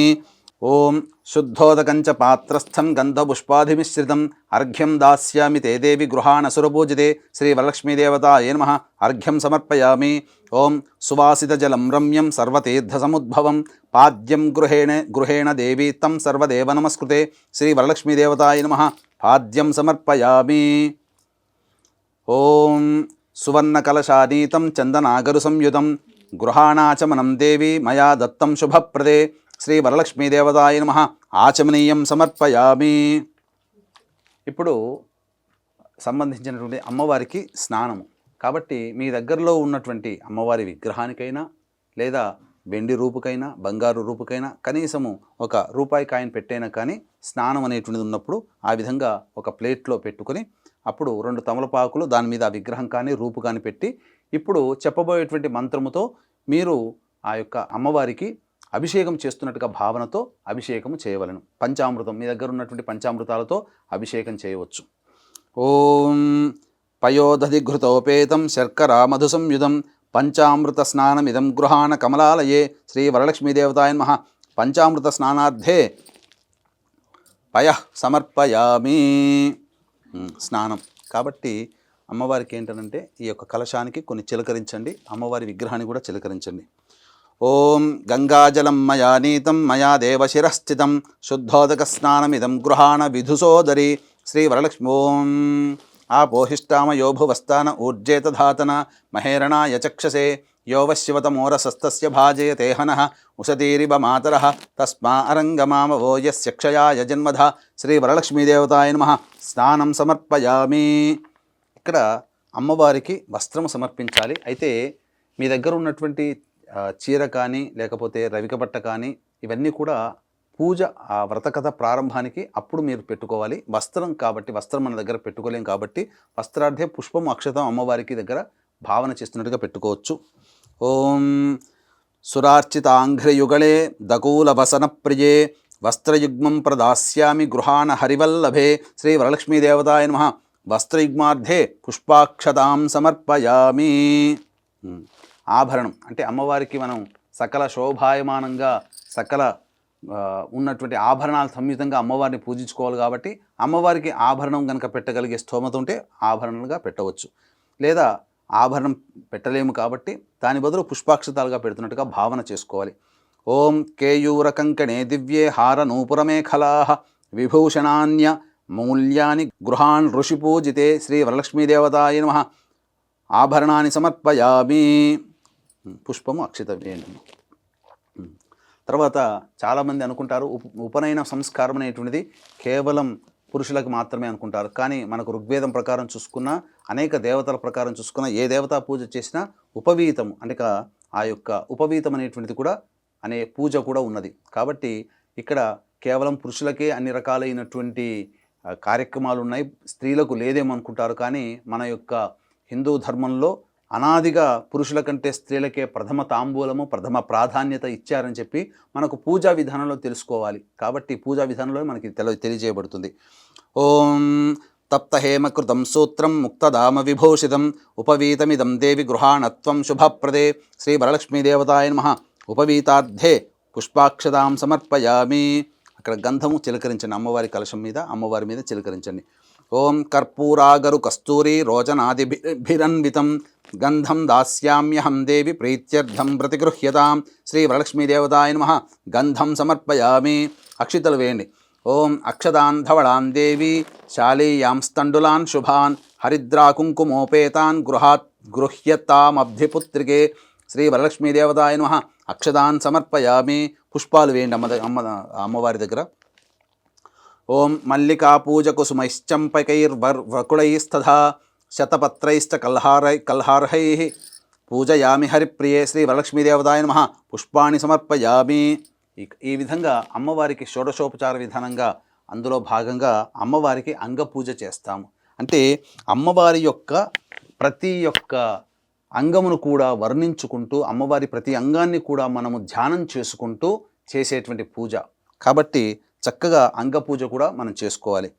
ఓం శుద్ధోదకంచ పాత్రస్థం గంధపుష్పాధిమిశ్రితం అర్ఘ్యం దాస్యామి తే దేవి గృహాణసురపూజితే. శ్రీ వరలక్ష్మీదేవతాయై నమః. అర్ఘ్యం సమర్పయామి. ఓం సువాసితజలం రమ్యం సర్వతీర్థసముద్భవం పాద్యం గృహేణ దేవీ తం సర్వదేవ నమస్కృతే. శ్రీ వరలక్ష్మీదేవతాయై నమః. పాద్యం సమర్పయామి. ఓం సువర్ణకలశానీతం చందనాగరు సంయుతం గృహాణాచమనం దేవి మయా దత్తం శుభప్రదే. శ్రీ వరలక్ష్మీదేవతాయై నమః. ఆచమనీయం సమర్పయామి. ఇప్పుడు సంబంధించినటువంటి అమ్మవారికి స్నానము కాబట్టి మీ దగ్గరలో ఉన్నటువంటి అమ్మవారి విగ్రహానికైనా లేదా వెండి రూపుకైనా బంగారు రూపుకైనా కనీసము ఒక రూపాయి కాయిన్ పెట్టైనా కానీ స్నానం అనేటువంటిది ఉన్నప్పుడు ఆ విధంగా ఒక ప్లేట్లో పెట్టుకొని అప్పుడు 2 తమలపాకులు దాని మీద ఆ విగ్రహం కానీ రూపు కానీ పెట్టి ఇప్పుడు చెప్పబోయేటువంటి మంత్రముతో మీరు ఆ యొక్క అమ్మవారికి అభిషేకం చేస్తున్నట్టుగా భావనతో అభిషేకం చేయవలను. పంచామృతం, మీ దగ్గర ఉన్నటువంటి పంచామృతాలతో అభిషేకం చేయవచ్చు. ఓం పయోదధి ఘృతోపేతం శర్కరా మధు సంయుధం పంచామృత స్నానమిదం గృహాణ కమలాలయే శ్రీ వరలక్ష్మీదేవతాయ నమః. పంచామృత స్నానార్థే పయ సమర్పయామి. స్నానం కాబట్టి అమ్మవారికి ఏంటంటే ఈ యొక్క కలశానికి కొన్ని చిలకరించండి, అమ్మవారి విగ్రహాన్ని కూడా చిలకరించండి. ఓం గంగాజలం మయా నీతం మయా దేవశిరస్థితం శుద్ధోదక స్నానమిదం గృహాణ విధుసోదరి శ్రీ వరలక్ష్మి. ఓం ఆపోహిష్టామయో భువస్థాన ఊర్జేతధాతన మహేరణాయ చక్షసే యోవశివతమోరసస్తస్య భాజయతే హనః ఉషతీరివ మాతరః తస్మా అరంగమామవో యస్య క్షయాయ జన్మధ శ్రీ వరలక్ష్మీదేవతాయ నమః. స్నానం సమర్పయామి. ఇక్కడ అమ్మవారికి వస్త్రం సమర్పించాలి. అయితే మీ దగ్గర ఉన్నటువంటి చీర కానీ లేకపోతే రవిక బట్ట కానీ ఇవన్నీ కూడా పూజ ఆ వ్రతకథ ప్రారంభానికి అప్పుడు మీరు పెట్టుకోవాలి. వస్త్రం కాబట్టి వస్త్రం మన దగ్గర పెట్టుకోలేం కాబట్టి వస్త్రార్థే పుష్పం అక్షతం అమ్మవారికి దగ్గర భావన చేస్తున్నట్టుగా పెట్టుకోవచ్చు. ఓం సురార్చితాంఘ్రయుగళే దకూలవసన ప్రియే వస్త్రయుగ్మం ప్రదాస్యామి గృహాణ హరివల్లభే శ్రీ వరలక్ష్మీదేవతాయ నమః. వస్త్రయుగ్మార్థే పుష్పాక్షతాం సమర్పయామి. ఆభరణం అంటే అమ్మవారికి మనం సకల శోభాయమానంగా సకల ఉన్నటువంటి ఆభరణాలు సంయుతంగా అమ్మవారిని పూజించుకోవాలి కాబట్టి అమ్మవారికి ఆభరణం కనుక పెట్టగలిగే స్తోమత ఉంటే ఆభరణలుగా పెట్టవచ్చు. లేదా ఆభరణం పెట్టలేము కాబట్టి దాని బదులు పుష్పాక్షతాలుగా పెడుతున్నట్టుగా భావన చేసుకోవాలి. ఓం కేయూర కంకణే దివ్యే హార నూపురమేఖలా విభూషణాన్య మూల్యాని గృహాన్ ఋషి పూజితే శ్రీ వరలక్ష్మీదేవతాయ నమః. ఆభరణాన్ని సమర్పయామి. పుష్పము అక్షత వేయండి. తర్వాత చాలామంది అనుకుంటారు ఉపనయన సంస్కారం అనేటువంటిది కేవలం పురుషులకు మాత్రమే అనుకుంటారు. కానీ మనకు ఋగ్వేదం ప్రకారం చూసుకున్న అనేక దేవతల ప్రకారం చూసుకున్న ఏ దేవతా పూజ చేసినా ఉపవీతం అంటే ఆ యొక్క ఉపవీతం అనేటువంటిది కూడా అనే పూజ కూడా ఉన్నది. కాబట్టి ఇక్కడ కేవలం పురుషులకే అన్ని రకాలైనటువంటి కార్యక్రమాలు ఉన్నాయి, స్త్రీలకు లేదేమనుకుంటారు. కానీ మన యొక్క హిందూ ధర్మంలో అనాదిగా పురుషుల కంటే స్త్రీలకే ప్రథమ తాంబూలము ప్రథమ ప్రాధాన్యత ఇచ్చారని చెప్పి మనకు పూజా విధానంలో తెలుసుకోవాలి. కాబట్టి పూజా విధానంలో మనకి తెలియజేయబడుతుంది. ఓం తప్తహేమకృతం సూత్రం ముక్తదామ విభూషితం ఉపవీతమిదం దేవి గృహాణత్వం శుభప్రదే శ్రీ వరలక్ష్మీదేవతాయ నమః. ఉపవీతార్థే పుష్పాక్షతాం సమర్పయామి. అక్కడ గంధము చిలకరించండి, అమ్మవారి కలశం మీద అమ్మవారి మీద చిలకరించండి. ఓం కర్పూరాగరు కస్తూరి రోచనాదిభిరన్వితం గంధం దాస్యామ్యహం దేవి ప్రీత్యర్థం ప్రతిగృహ్యతాం శ్రీ వరలక్ష్మీదేవతాయ నమః. గంధం సమర్పయామి. అక్షితలు వేయండి. ఓం అక్షదాన్ ధవళాన్ దేవి శాలీయాంస్తండులాన్ శుభాన్ హరిద్రాకుంకుమోపేతాన్ గృహ్యతామబ్ధిపుత్రికే శ్రీ వరలక్ష్మీదేవతాయ నమః. అక్షదాన్ సమర్పయామి. పుష్పాలు వేయండి అమ్మవారి దగ్గర. ఓం మల్లికా పూజ కుసుమైశ్చంపకైర్వకుళైస్తథా శతపత్రైశ్చ కల్హార్హై పూజయామి హరిప్రియే శ్రీ వరలక్ష్మీదేవతాయ నమః. పుష్పాన్ని సమర్పయామి. ఈ విధంగా అమ్మవారికి షోడశోపచార విధానంగా అందులో భాగంగా అమ్మవారికి అంగపూజ చేస్తాము. అంటే అమ్మవారి యొక్క ప్రతి ఒక్క అంగమును కూడా వర్ణించుకుంటూ అమ్మవారి ప్రతి అంగాన్ని కూడా మనము ధ్యానం చేసుకుంటూ చేసేటువంటి పూజ కాబట్టి చక్కగా అంగపూజ కూడా మనం చేసుకోవాలి.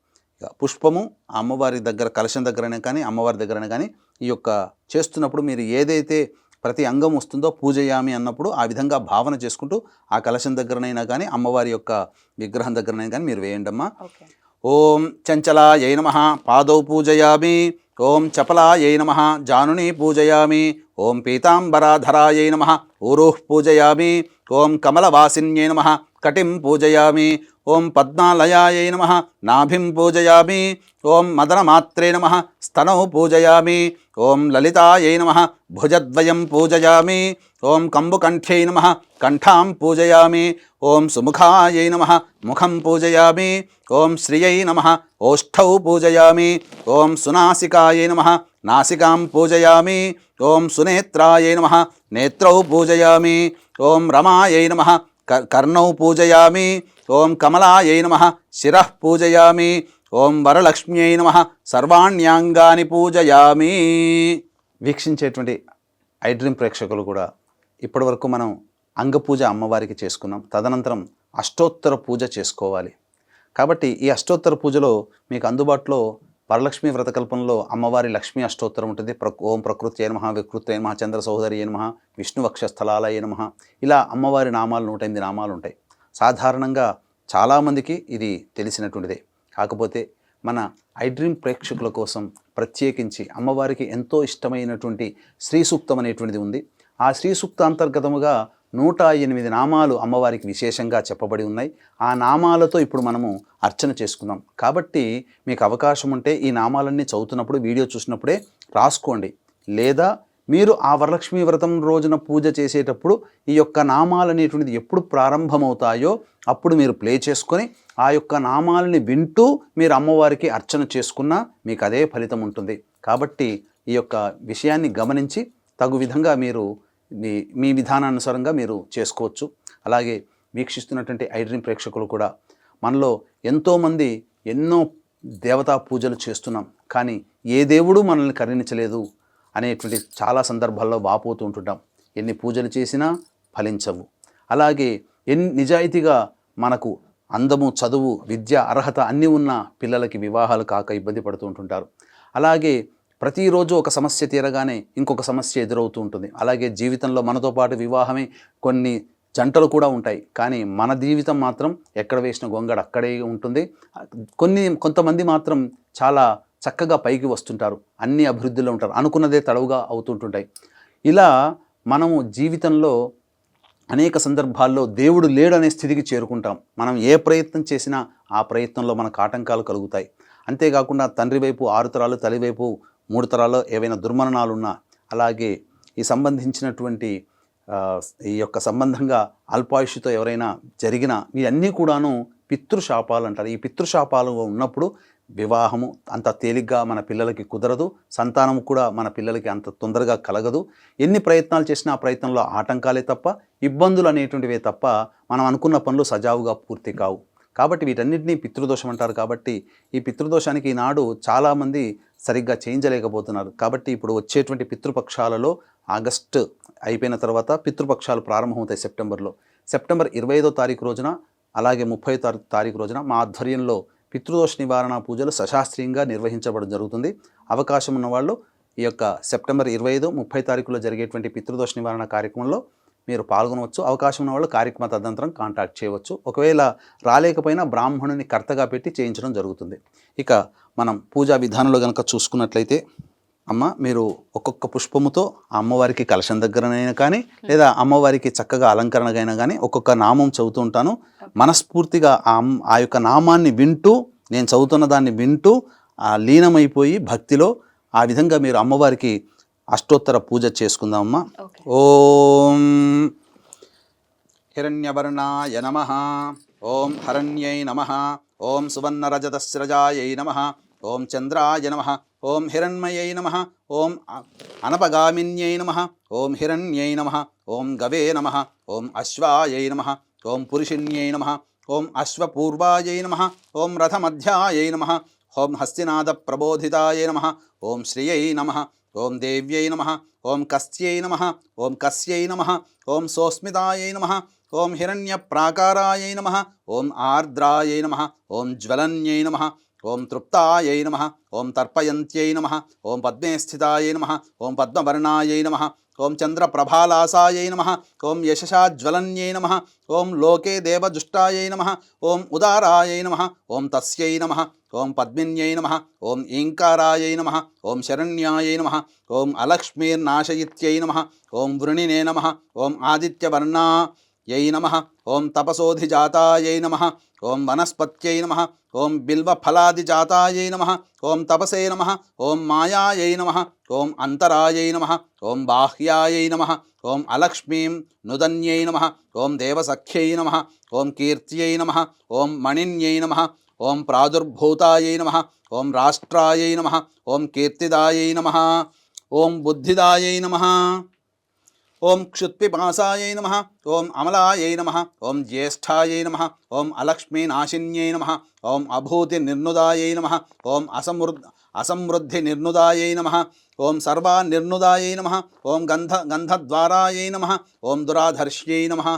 పుష్పము అమ్మవారి దగ్గర కలశం దగ్గరనే కానీ అమ్మవారి దగ్గరనే కానీ ఈ యొక్క చేస్తున్నప్పుడు మీరు ఏదైతే ప్రతి అంగం వస్తుందో పూజయామి అన్నప్పుడు ఆ విధంగా భావన చేసుకుంటూ ఆ కలశం దగ్గరనైనా కానీ అమ్మవారి యొక్క విగ్రహం దగ్గరనైనా కానీ మీరు వేయండమ్మా. ఓం చంచలాయై నమః పాదౌ పూజయామి. ఓం చపలాయై నమః జానుని పూజయామి. ఓం పీతాంబరాధరాయై నమః ఊరుః పూజయామి. ఓం కమలవాసిన్యై నమః కటిం పూజయామి. ఓం పద్మాలయాయై నమః నాభిం పూజయామి. ఓం మదనమాత్రే నమః స్తనౌ పూజయామి. ఓం లలితాయై నమః భుజద్వయం పూజయామి. ఓం కంబుకంఠ్యై నమః కంఠాం పూజయామి. ఓం సుముఖాయై నమః ముఖం పూజయామి. ఓం శ్రియై నమః ఓష్ఠౌ పూజయామి. ఓం సునాసికాయై నమః నాసికాం పూజయామి. ఓం సునేత్రాయై నమః నేత్రౌ పూజయామి. ఓం రమాయై నమః కర్ణౌ పూజయామి. ఓం కమలాయై నమః శిరః పూజయామి. ఓం వరలక్ష్మ్యై నమః సర్వాణ్యాంగాని పూజయామి. వీక్షించేటువంటి ఐ డ్రీమ్ ప్రేక్షకులు కూడా ఇప్పటివరకు మనం అంగపూజ అమ్మవారికి చేసుకున్నాం. తదనంతరం అష్టోత్తర పూజ చేసుకోవాలి. కాబట్టి ఈ అష్టోత్తర పూజలో మీకు అందుబాటులో వరలక్ష్మి వ్రతకల్పంలో అమ్మవారి లక్ష్మీ అష్టోత్తరం ఉంటుంది. ఓం ప్రకృత్యై నమః, వికృత్యై నమః, చంద్ర సహోదరియై నమః, విష్ణు వక్షస్థలాలయ నమః, ఇలా అమ్మవారి నామాలు 108 నామాలు ఉంటాయి. సాధారణంగా చాలామందికి ఇది తెలిసినటువంటిదే. కాకపోతే మన ఐడ్రీమ్ ప్రేక్షకుల కోసం ప్రత్యేకించి అమ్మవారికి ఎంతో ఇష్టమైనటువంటి శ్రీ సూక్తం అనేటువంటిది ఉంది. ఆ శ్రీ సూక్త అంతర్గతముగా 108 నామాలు అమ్మవారికి విశేషంగా చెప్పబడి ఉన్నాయి. ఆ నామాలతో ఇప్పుడు మనము అర్చన చేసుకుందాం. కాబట్టి మీకు అవకాశం ఉంటే ఈ నామాలన్నీ చదువుతున్నప్పుడు వీడియో చూసినప్పుడే రాసుకోండి. లేదా మీరు ఆ వరలక్ష్మీ వ్రతం రోజున పూజ చేసేటప్పుడు ఈ యొక్క నామాలు అనేటువంటిది ఎప్పుడు ప్రారంభమవుతాయో అప్పుడు మీరు ప్లే చేసుకొని ఆ యొక్క నామాలని వింటూ మీరు అమ్మవారికి అర్చన చేసుకున్నా మీకు అదే ఫలితం ఉంటుంది. కాబట్టి ఈ యొక్క విషయాన్ని గమనించి తగు విధంగా మీరు మీ విధానానుసారంగా మీరు చేసుకోవచ్చు. అలాగే వీక్షిస్తున్నటువంటి ఐడ్రీమ్ ప్రేక్షకులు కూడా మనలో ఎంతోమంది ఎన్నో దేవతా పూజలు చేస్తున్నాం, కానీ ఏ దేవుడు మనల్ని కరుణించలేదు అనేటువంటి చాలా సందర్భాల్లో వాపోతూ ఉంటుంటాం. ఎన్ని పూజలు చేసినా ఫలించవు. అలాగే నిజాయితీగా మనకు అందము, చదువు, విద్య, అర్హత అన్నీ ఉన్న పిల్లలకి వివాహాలు కాక ఇబ్బంది పడుతూ ఉంటుంటారు. అలాగే ప్రతిరోజు ఒక సమస్య తీరగానే ఇంకొక సమస్య ఎదురవుతూ ఉంటుంది. అలాగే జీవితంలో మనతో పాటు వివాహమే కొన్ని జంటలు కూడా ఉంటాయి, కానీ మన జీవితం మాత్రం ఎక్కడ వేసిన గొంగడ అక్కడే ఉంటుంది. కొంతమంది మాత్రం చాలా చక్కగా పైకి వస్తుంటారు, అన్ని అభివృద్ధిలో ఉంటారు, అనుకున్నదే తడవుగా అవుతుంటుంటాయి. ఇలా మనము జీవితంలో అనేక సందర్భాల్లో దేవుడు లేడనే స్థితికి చేరుకుంటాం. మనం ఏ ప్రయత్నం చేసినా ఆ ప్రయత్నంలో మనకు ఆటంకాలు కలుగుతాయి. అంతేకాకుండా తండ్రి వైపు 6 తరాలు, తల్లి వైపు 3 తరాల్లో ఏవైనా దుర్మరణాలు ఉన్నా, అలాగే ఈ సంబంధించినటువంటి ఈ యొక్క సంబంధంగా అల్పాయుష్తో ఎవరైనా జరిగినా ఇవన్నీ కూడాను పితృశాపాలు అంటారు. ఈ పితృశాపాలు ఉన్నప్పుడు వివాహము అంత తేలిగ్గా మన పిల్లలకి కుదరదు, సంతానం కూడా మన పిల్లలకి అంత తొందరగా కలగదు. ఎన్ని ప్రయత్నాలు చేసినా ఆ ప్రయత్నంలో ఆటంకాలే తప్ప, ఇబ్బందులు అనేటువంటివే తప్ప మనం అనుకున్న పనులు సజావుగా పూర్తి కావు. కాబట్టి వీటన్నిటినీ పితృదోషం అంటారు. కాబట్టి ఈ పితృదోషానికి ఈనాడు చాలామంది సరిగ్గా చేయించలేకపోతున్నారు. కాబట్టి ఇప్పుడు వచ్చేటువంటి పితృపక్షాలలో ఆగస్టు అయిపోయిన తర్వాత పితృపక్షాలు ప్రారంభమవుతాయి సెప్టెంబర్ 25వ తారీఖు రోజున, అలాగే 30వ తారీఖు రోజున మా ఆధ్వర్యంలో పితృదోష నివారణ పూజలు సశాస్త్రీయంగా నిర్వహించబడడం జరుగుతుంది. అవకాశం ఉన్నవాళ్ళు ఈ యొక్క సెప్టెంబర్ 25, 30 తారీఖులో జరిగేటువంటి పితృదోష నివారణ కార్యక్రమంలో మీరు పాల్గొనవచ్చు. అవకాశం ఉన్న వాళ్ళు కార్యక్రమ తదనంతరం కాంటాక్ట్ చేయవచ్చు. ఒకవేళ రాలేకపోయినా బ్రాహ్మణుని కర్తగా పెట్టి చేయించడం జరుగుతుంది. ఇక మనం పూజా విధానంలో కనుక చూసుకున్నట్లయితే, అమ్మ మీరు ఒక్కొక్క పుష్పముతో ఆ అమ్మవారికి కలశం దగ్గరనైనా కానీ, లేదా అమ్మవారికి చక్కగా అలంకరణగైనా కానీ ఒక్కొక్క నామం చదువుతూ ఉంటాను. మనస్ఫూర్తిగా ఆ యొక్క నామాన్ని వింటూ, నేను చదువుతున్న దాన్ని వింటూ లీనమైపోయి భక్తిలో ఆ విధంగా మీరు అమ్మవారికి అష్టోత్తర పూజ చేసుకుందామమ్మా. ఓం హిరణ్యవర్ణాయ నమః, ఓం హరణ్యై నమః, ఓం సువర్ణరజతస్రజాయై నమః, ఓం చంద్రాయ నమః, ఓం హిరణ్మయై నమః, ఓం అనపగామిన్యై నమః, ఓం హిరణ్యై నమః, ఓం గవే నమః, ఓం అశ్వాయై నమః, ఓం పురుషిణ్యై నమః, ఓం అశ్వపూర్వాయై నమః, ఓం రథమధ్యాయై నమః, ఓం హస్తినాద ప్రబోధితాయై నమః, ఓం శ్రియై నమః, ఓం దేవ్యై నమః, ఓం కస్యై నమః, ఓం కస్యై నమః, ఓం సోస్మితాయై నమః, ఓం హిరణ్యప్రాకారాయై నమః, ఓం ఆర్ద్రాయై నమః, ఓం జ్వలన్యై నమః, ఓం తృప్తాయై నమః, ఓం తర్పయంత్యై నమః, ఓం పద్మే స్థితాయై నమః, ఓం పద్మవర్ణాయై నమః, ఓం చంద్రప్రభాలాసాయై నమః, ఓం యశసాజ్వలన్యై నమః, ఓం లోకే దేవజుష్టాయై నమః, ఓం ఉదారాయై నమః, ఓం తస్యై నమః, ఓం పద్మిన్యై నమః, ఓం ఈంకారాయై నమః, ఓం శరణ్యాయై నమః, ఓం అలక్ష్మీర్నాశయిత్యై నమః, ఓం వృణినే నమః, ఓం ఆదిత్యవర్ణాయై నమః, ఓం తపసోధిజాతాయై నమః, ఓం వనస్పత్యై నమః, ఓం బిల్వఫలాదిజాతాయై నమః, ఓం తపసే నమః, ఓం మాయాయై నమః, ఓం అంతరాయై నమః, ఓం బాహ్యాయై నమః, ఓం అలక్ష్మీం నుదన్యై నమః, ఓం దేవసఖ్యై నమః, ఓం కీర్త్యై నమః, ఓం మణిన్యై నమః, ఓం ప్రాదుర్భూతాయై నమః, ఓం రాష్ట్రాయై నమః, ఓం కీర్తిదాయై నమః, ఓం బుద్ధిదాయై నమః, ఓం క్షుత్పిపాసాయై నమః, ఓం అమలాయై నమః, ఓం జ్యేష్ఠాయై నమః, ఓం అలక్ష్మీనాశిన్యై నమః, ఓం అభూతి నిర్నుదాయై నమః, ఓం అసమృద్ధి నిర్నుదాయై నమః, ఓం సర్వా నిర్నుదాయై నమః, ఓం గంధద్వారాయై నమః, ఓం దురాధర్ష్యై నమః.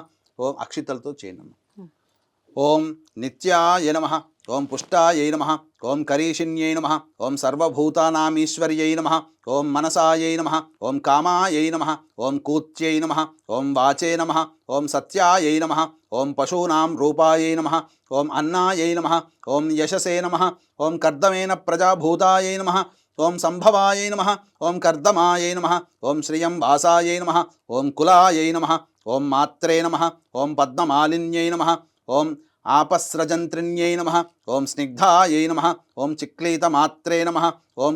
ఓం అక్షితలతో చేయనమ్మ. ఓం నిత్యాయ నమః, ఓం పుష్టాయై నమః, ఓం కరీషిణ్యై నమః, ఓం సర్వభూతానామీశ్వర్యై నమః, ఓం మనసాయై నమః, ఓం కామాయై నమః, ఓం కూత్యై నమః, ఓం వాచే నమః, ఓం సత్యాయై నమః, ఓం పశూనాం రూపాయై నమః, ఓం అన్నాయై నమః, ఓం యశసే నమః, ఓం కర్దమేన ప్రజాభూతాయై నమః, ఓం సంభవాయై నమః, ఓం కర్దమాయై నమః, ఓం శ్రియం వాసాయై నమః, ఓం కులాయై నమః, ఓం మాత్రే నమః, ఓం పద్మమాలిన్యై నమః, ఓం ఆపస్రజంత్రిణ్యై నమః, ఓం స్నిగ్ధాయై నమః, ఓం చిక్లీతమాత్రే నమః, ఓం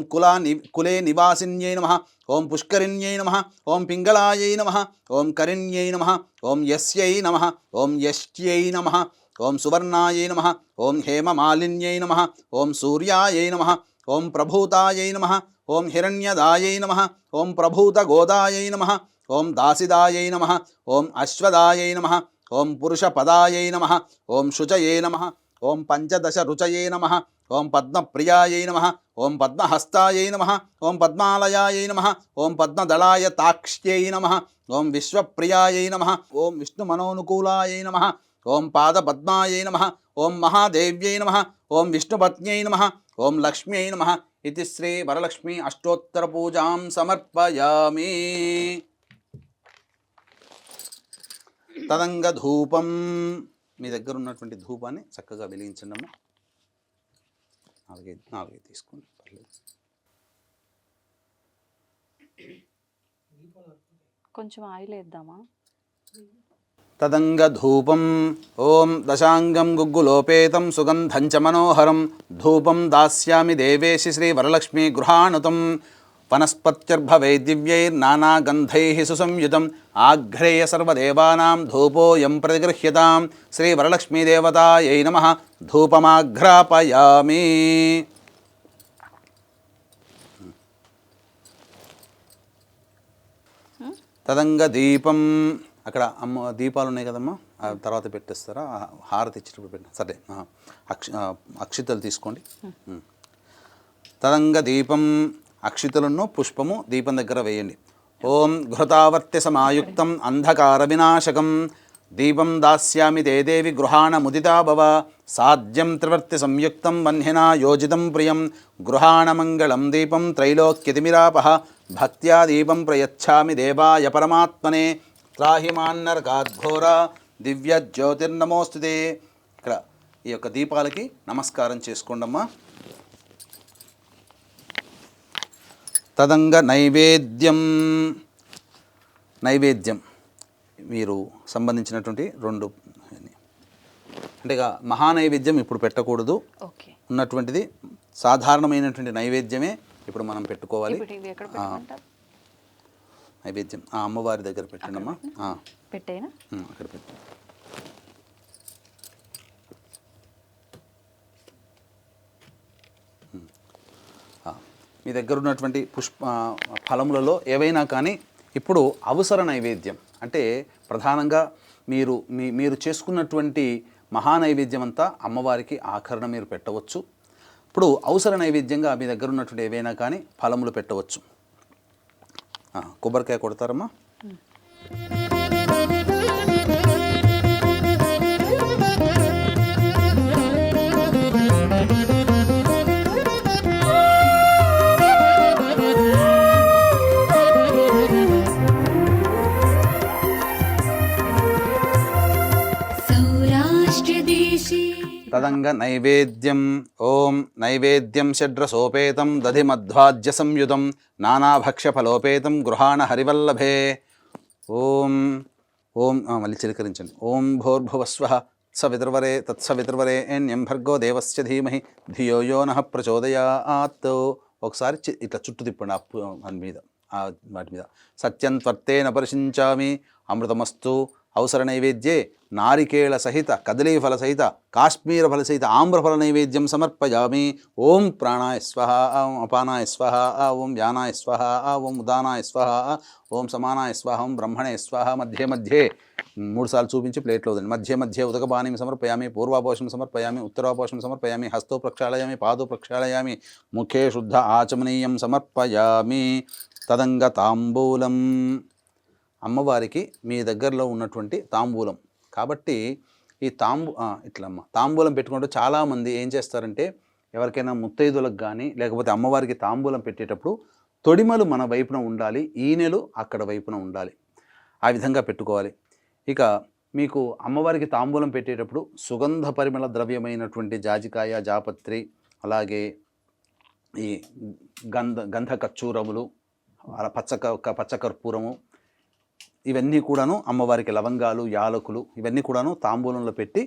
కులే నివాసిన్యై నమః, ఓం పుష్కరిణ్యై నమః, ఓం పింగళాయై నమః, ఓం కరిణ్యై నమః, ఓం యస్యై నమః, ఓం యష్ట్యై నమః, ఓం సువర్ణాయై నమః, ఓం హేమమాలిన్యై నమః, ఓం సూర్యాయై నమః, ఓం ప్రభూతాయై నమః, ఓం హిరణ్యదాయై నమః, ఓం ప్రభూతగోదాయై నమః, ఓం దాసిదాయై నమః, ఓం అశ్వదాయై నమః, ఓం పురుషపదాయై నమః, ఓం శుచయే నమః, ఓం పంచదశ రుచయే నమః, ఓం పద్మప్రియాయై నమః, ఓం పద్మహస్తాయై నమః, ఓం పద్మాలయాయై నమః, ఓం పద్మదళాయ తాక్ష్యై నమః, ఓం విశ్వప్రియాయై నమః, ఓం విష్ణుమనోనుకూలాయై నమః, ఓం పాదపద్మాయై నమః, ఓం మహాదేవ్యై నమః, ఓం విష్ణుపత్న్యై నమః, ఓం లక్ష్మ్యై నమః. ఇది శ్రీ వరలక్ష్మి అష్టోత్తర పూజాం సమర్పయామి. తదంగ ధూపం, మీ దగ్గర ఉన్నటువంటి ధూపాన్ని చక్కగా వెలిగించండి అమ్మ. నాలుగైదు తీసుకోండి, పర్లేదు. కొంచెం ఆయిల్ వేద్దామా? తదంగ ధూపం. ఓం దశాంగం గుగ్గులోపేతం సుగంధం చ మనోహరం ధూపం దాస్యామి దేవేశి శ్రీ వరలక్ష్మీ గృహాణుతం. వనస్పత్యర్భవై దివ్యైర్నానాగంధైః సుసంయుతం ఆఘ్రేయ సర్వదేవానాం ధూపోయం ప్రతిగృహ్యతాం. శ్రీ వరలక్ష్మీదేవతాయై నమః. ధూపమాఘ్రాపయామి. తదంగ దీపం. అక్కడ అమ్మ దీపాలు ఉన్నాయి కదమ్మా, ఆ తర్వాత పెట్టేస్తారా? హారతి ఇచ్చేటప్పుడు పెట్ట సరే. అక్షితలు తీసుకోండి. తదంగ దీపం, అక్షితలను పుష్పము దీపం దగ్గర వేయండి. ఓం ఘృతావర్త్య సమాయుక్తం అంధకార వినాశకం దీపం దాస్యామి తే దేవి గృహాణ ముదితా భవ. సాధ్యం త్రివర్తి సంయుక్తం వన్హినా యోజితం ప్రియం గృహాణ మంగళం దీపం త్రైలోక్యతిమిరాపః. భక్త్యా దీపం ప్రయచ్ఛామి దేవాయ పరమాత్మనే. త్రాహిమాన్నరకాద్ఘోర దివ్య జ్యోతిర్నమోస్తుతే. ఇక్కడ ఈ యొక్క దీపాలకి నమస్కారం చేసుకోండమ్మా. తదంగ నైవేద్యం. నైవేద్యం మీరు సంబంధించినటువంటి రెండు అంటే ఇక మహానైవేద్యం ఇప్పుడు పెట్టకూడదు. ఉన్నటువంటిది సాధారణమైనటువంటి నైవేద్యమే ఇప్పుడు మనం పెట్టుకోవాలి. నైవేద్యం ఆ అమ్మవారి దగ్గర పెట్టండి అమ్మా. పెట్టేనా? అక్కడ పెట్టు. మీ దగ్గర ఉన్నటువంటి ఫలములలో ఏవైనా కానీ ఇప్పుడు అవసర నైవేద్యం అంటే ప్రధానంగా మీరు చేసుకున్నటువంటి మహానైవేద్యం అంతా అమ్మవారికి ఆఖరణ మీరు పెట్టవచ్చు. ఇప్పుడు అవసర నైవేద్యంగా మీ దగ్గర ఉన్నటువంటి ఏవైనా కానీ ఫలములు పెట్టవచ్చు. కొబ్బరికాయ కొడతారమ్మా. తదంగ నైవేద్యం. ఓం నైవేద్యం షడ్రసోపేతం దధిమధ్వాజ్య సంయుతం నానాభక్ష్యఫలోపేతం గృహాణ హరివల్లభే. ఓం ఓం మళ్ళీ చిలకరించండి. ఓం భోర్భువస్వః సవితుర్వరే తత్సవితుర్వరే ఏన్యం భర్గో దేవస్య ధీమహి ధియో యో నః ప్రచోదయాత్. ఒకసారి ఇట్లా చుట్టూ తిప్పండి వాటి మీద. సత్యం త్వర్తేన పరిశించామి అమృతమస్తు అవసర నైవేద్యే నారికేళ సహిత కదలీఫల సహిత కాశ్మీర ఫల సహిత ఆమ్రఫల నైవేద్యం సమర్పయామి. ఓం ప్రాణాయ స్వహ, ఓం అపానాయ స్వహ, ఓం వ్యానాయ స్వహ, ఓం ఉదానాయ స్వహ, ఓం సమానాయ స్వహ, ఓం బ్రహ్మణే స్వహ. మధ్య మధ్యే 3 సార్లు చూపించి ప్లేట్లో వదండి. మధ్య మధ్య ఉదకపానీం సమర్పయామి, పూర్వాపోషణం సమర్పయామి, ఉత్తరాపోషణం సమర్పయామి, హస్తో ప్రక్షాళయామి, పాదో ప్రక్షాళయామి, ముఖే శుద్ధ ఆచమనీయం సమర్పయామి. తదంగ తాంబూలం, అమ్మవారికి మీ దగ్గరలో ఉన్నటువంటి తాంబూలం. కాబట్టి ఈ తాంబూలం పెట్టుకుంటూ చాలామంది ఏం చేస్తారంటే, ఎవరికైనా ముత్తైదులకు కానీ లేకపోతే అమ్మవారికి తాంబూలం పెట్టేటప్పుడు తొడిమలు మన వైపున ఉండాలి, ఈనెలు అక్కడ వైపున ఉండాలి, ఆ విధంగా పెట్టుకోవాలి. ఇక మీకు అమ్మవారికి తాంబూలం పెట్టేటప్పుడు సుగంధ పరిమళ ద్రవ్యమైనటువంటి జాజికాయ, జాపత్రి, అలాగే ఈ గంధ కచ్చూరములు, అలా పచ్చకర్పూరము, ఇవన్నీ కూడాను అమ్మవారికి లవంగాలు, యాలకులు ఇవన్నీ కూడాను తాంబూలంలో పెట్టి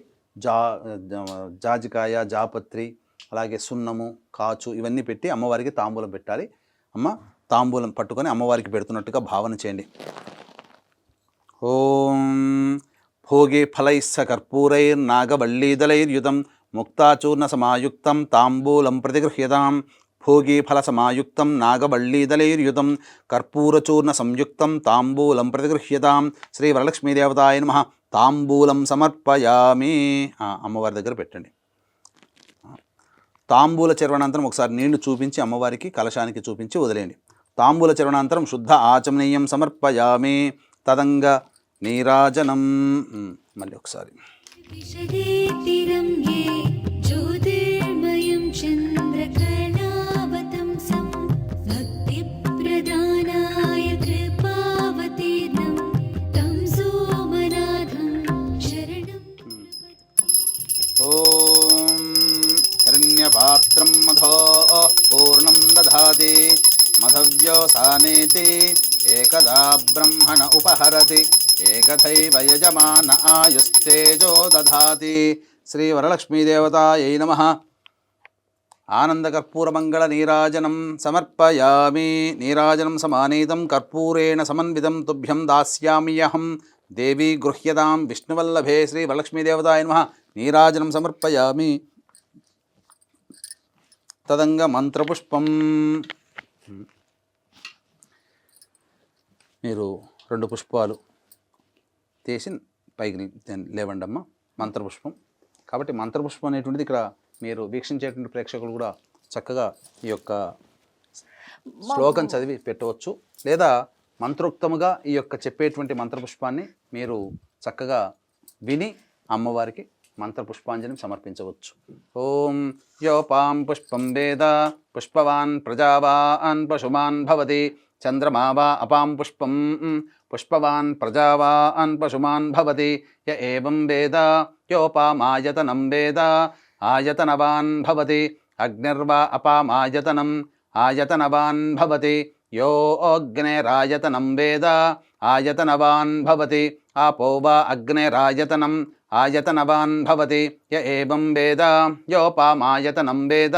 జాజికాయ, జాపత్రి, అలాగే సున్నము, కాచు ఇవన్నీ పెట్టి అమ్మవారికి తాంబూలం పెట్టాలి. అమ్మ తాంబూలం పట్టుకొని అమ్మవారికి పెడుతున్నట్టుగా భావన చేయండి. ఓం భోగే ఫలైస్స కర్పూరైర్నాగవల్లీదలైర్యుతం ముక్తాచూర్ణ సమాయుక్తం తాంబూలం ప్రతిగృహ్యతాం. భోగి ఫల సమాయుక్తం నాగవల్లీదలైర్యుతం కర్పూరచూర్ణ సంయుక్తం తాంబూలం ప్రతిగృహ్యతాం. శ్రీ వరలక్ష్మీదేవతాయ నమః. తాంబూలం సమర్పయామి. అమ్మవారి దగ్గర పెట్టండి. తాంబూల చర్వణాంతరం ఒకసారి నీళ్లు చూపించి అమ్మవారికి కలశానికి చూపించి వదిలేయండి. తాంబూల చర్వణాంతరం శుద్ధ ఆచమనీయం సమర్పయామి. తదంగ నీరాజనం. మళ్ళీ ఒకసారి ఓం హిరణ్యపాత్రం మధో పూర్ణం దధాతి మధవ్యోసానేతి ఏకదా బ్రహ్మణ ఉపహరతి ఏకథైవ యజమాన ఆయుస్తేజో దధాతి. శ్రీ వరలక్ష్మీదేవతాయై నమః. ఆనందకర్పూరమంగళ నీరాజనం సమర్పయామి. నీరాజనం సమానీతం కర్పూరేణ సమన్వితం తుభ్యం దాస్యామ్యహం. దేవీ గృహ్యతాం విష్ణువల్లభే. శ్రీ వరలక్ష్మీదేవతాయ నమః. నీరాజనం సమర్పయామి. తదంగ మంత్రపుష్పం. మీరు 2 పుష్పాలు తీసి పైకి లేవండి అమ్మ. మంత్రపుష్పం. కాబట్టి మంత్రపుష్పం అనేటువంటిది ఇక్కడ మీరు వీక్షించేటువంటి ప్రేక్షకులు కూడా చక్కగా ఈ యొక్క శ్లోకం చదివి పెట్టవచ్చు, లేదా మంత్రోక్తముగా ఈ యొక్క చెప్పేటువంటి మంత్రపుష్పాన్ని మీరు చక్కగా విని అమ్మవారికి మంత్రపుష్పాంజలిని సమర్పించవచ్చు. ఓం యోపాం పుష్పం వేద పుష్పవాన్ ప్రజావాన్ పశుమాన్ భవతి. చంద్రమా వా అపాం పుష్పం పుష్పవాన్ ప్రజావాన్ పశుమాన్ భవతి. య ఏవం వేద యోపామాయతనం వేద ఆయతనవాన్ భవతి. అగ్నిర్వా అపామాయతనం ఆయతనవాన్ భవతి. యో అగ్నేరాయతనం వేద ఆయతనవాన్ భవతి. ఆపో వా అగ్నేరాయతనం ఆయతనవాన్ భవతి. య ఏవం వేద యోపామాయతనం వేద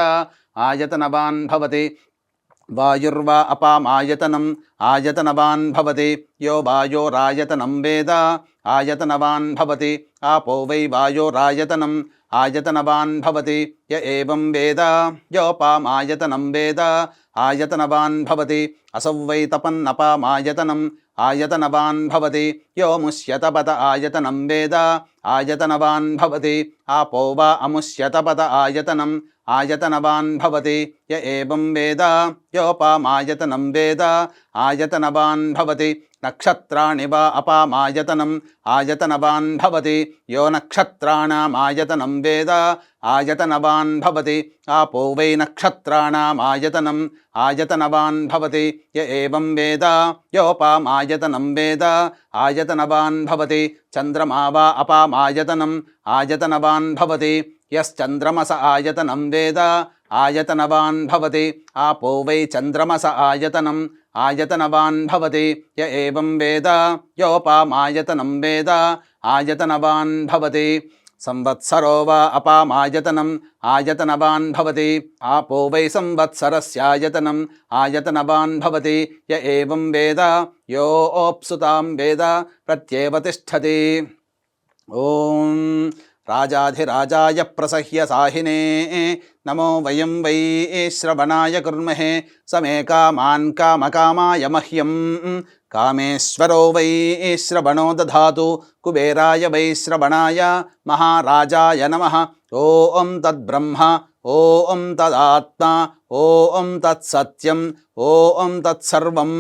ఆయతనవాన్ భవతి. వాయుర్వా అపామాయతనం ఆయతనవాన్ భవతి. యో వాయోరాయతనం వేద ఆయతనవాన్ భవతి. ఆపో వై వాయోరాయతనం ఆయతనవాన్ భవతి. య ఏవం వేద యోపామాయతనం వేద ఆయతనవాన్ భవతి. అసౌ వై తపన్నపామాయతనం ఆయతనవాన్ భవతి. యో ముష్యతపత ఆయతనం వేద ఆయతనవాన్ భవతి. ఆపో వా అముష్యతపత ఆయతనం ఆయతనవాన్ భవతి. య ఏవం వేద యోపామాయతనం వేద ఆయతనవాన్ భవతి. నక్షత్రాణి వా అపామాయతనం ఆయతనవాన్ భవతి. యో నక్షత్రాణామాయతనం వేద ఆయతనవాన్ భవతి. ఆపో వై నక్షత్రాణామాయతనం ఆయతనవాన్ భవతి. య ఏవం వేద యోపామాయతనం వేద ఆయతనవాన్ భవతి. చంద్రమా వా అపామాయతనం ఆయతనవాన్ భవతి. యశ్చంద్రమస ఆయతనం వేద ఆయతనవాన్ భవతి. ఆపో వై చంద్రమస ఆయతనం ఆయతనవాన్ భవతి. య ఏవం వేద యోపామాయతనం వేద ఆయతనవాన్ భవతి. సంవత్సరో వా అపామాయతనం ఆయతనవాన్ భవతి ఆపో వై సంవత్సరస్యాయతనం ఆయతనవాన్ భవతి య ఏవం వేద యోప్సుతాం వేద ప్రత్యేవ తిష్టతి. ఓం రాజాధిరాజాయ ప్రసహ్య సాహినే నమో వయం వై శ్రవణాయ కుర్మహే సమే కామాన్ కామకామాయ మహ్యం కామేశ్వరో వై శ్రవణో దధాతు కుబేరాయ వై శ్రవణాయ మహారాజాయ నమః. ఓం తద్బ్రహ్మ ఓం తదాత్మ ఓం తత్సత్యం ఓం తత్సర్వం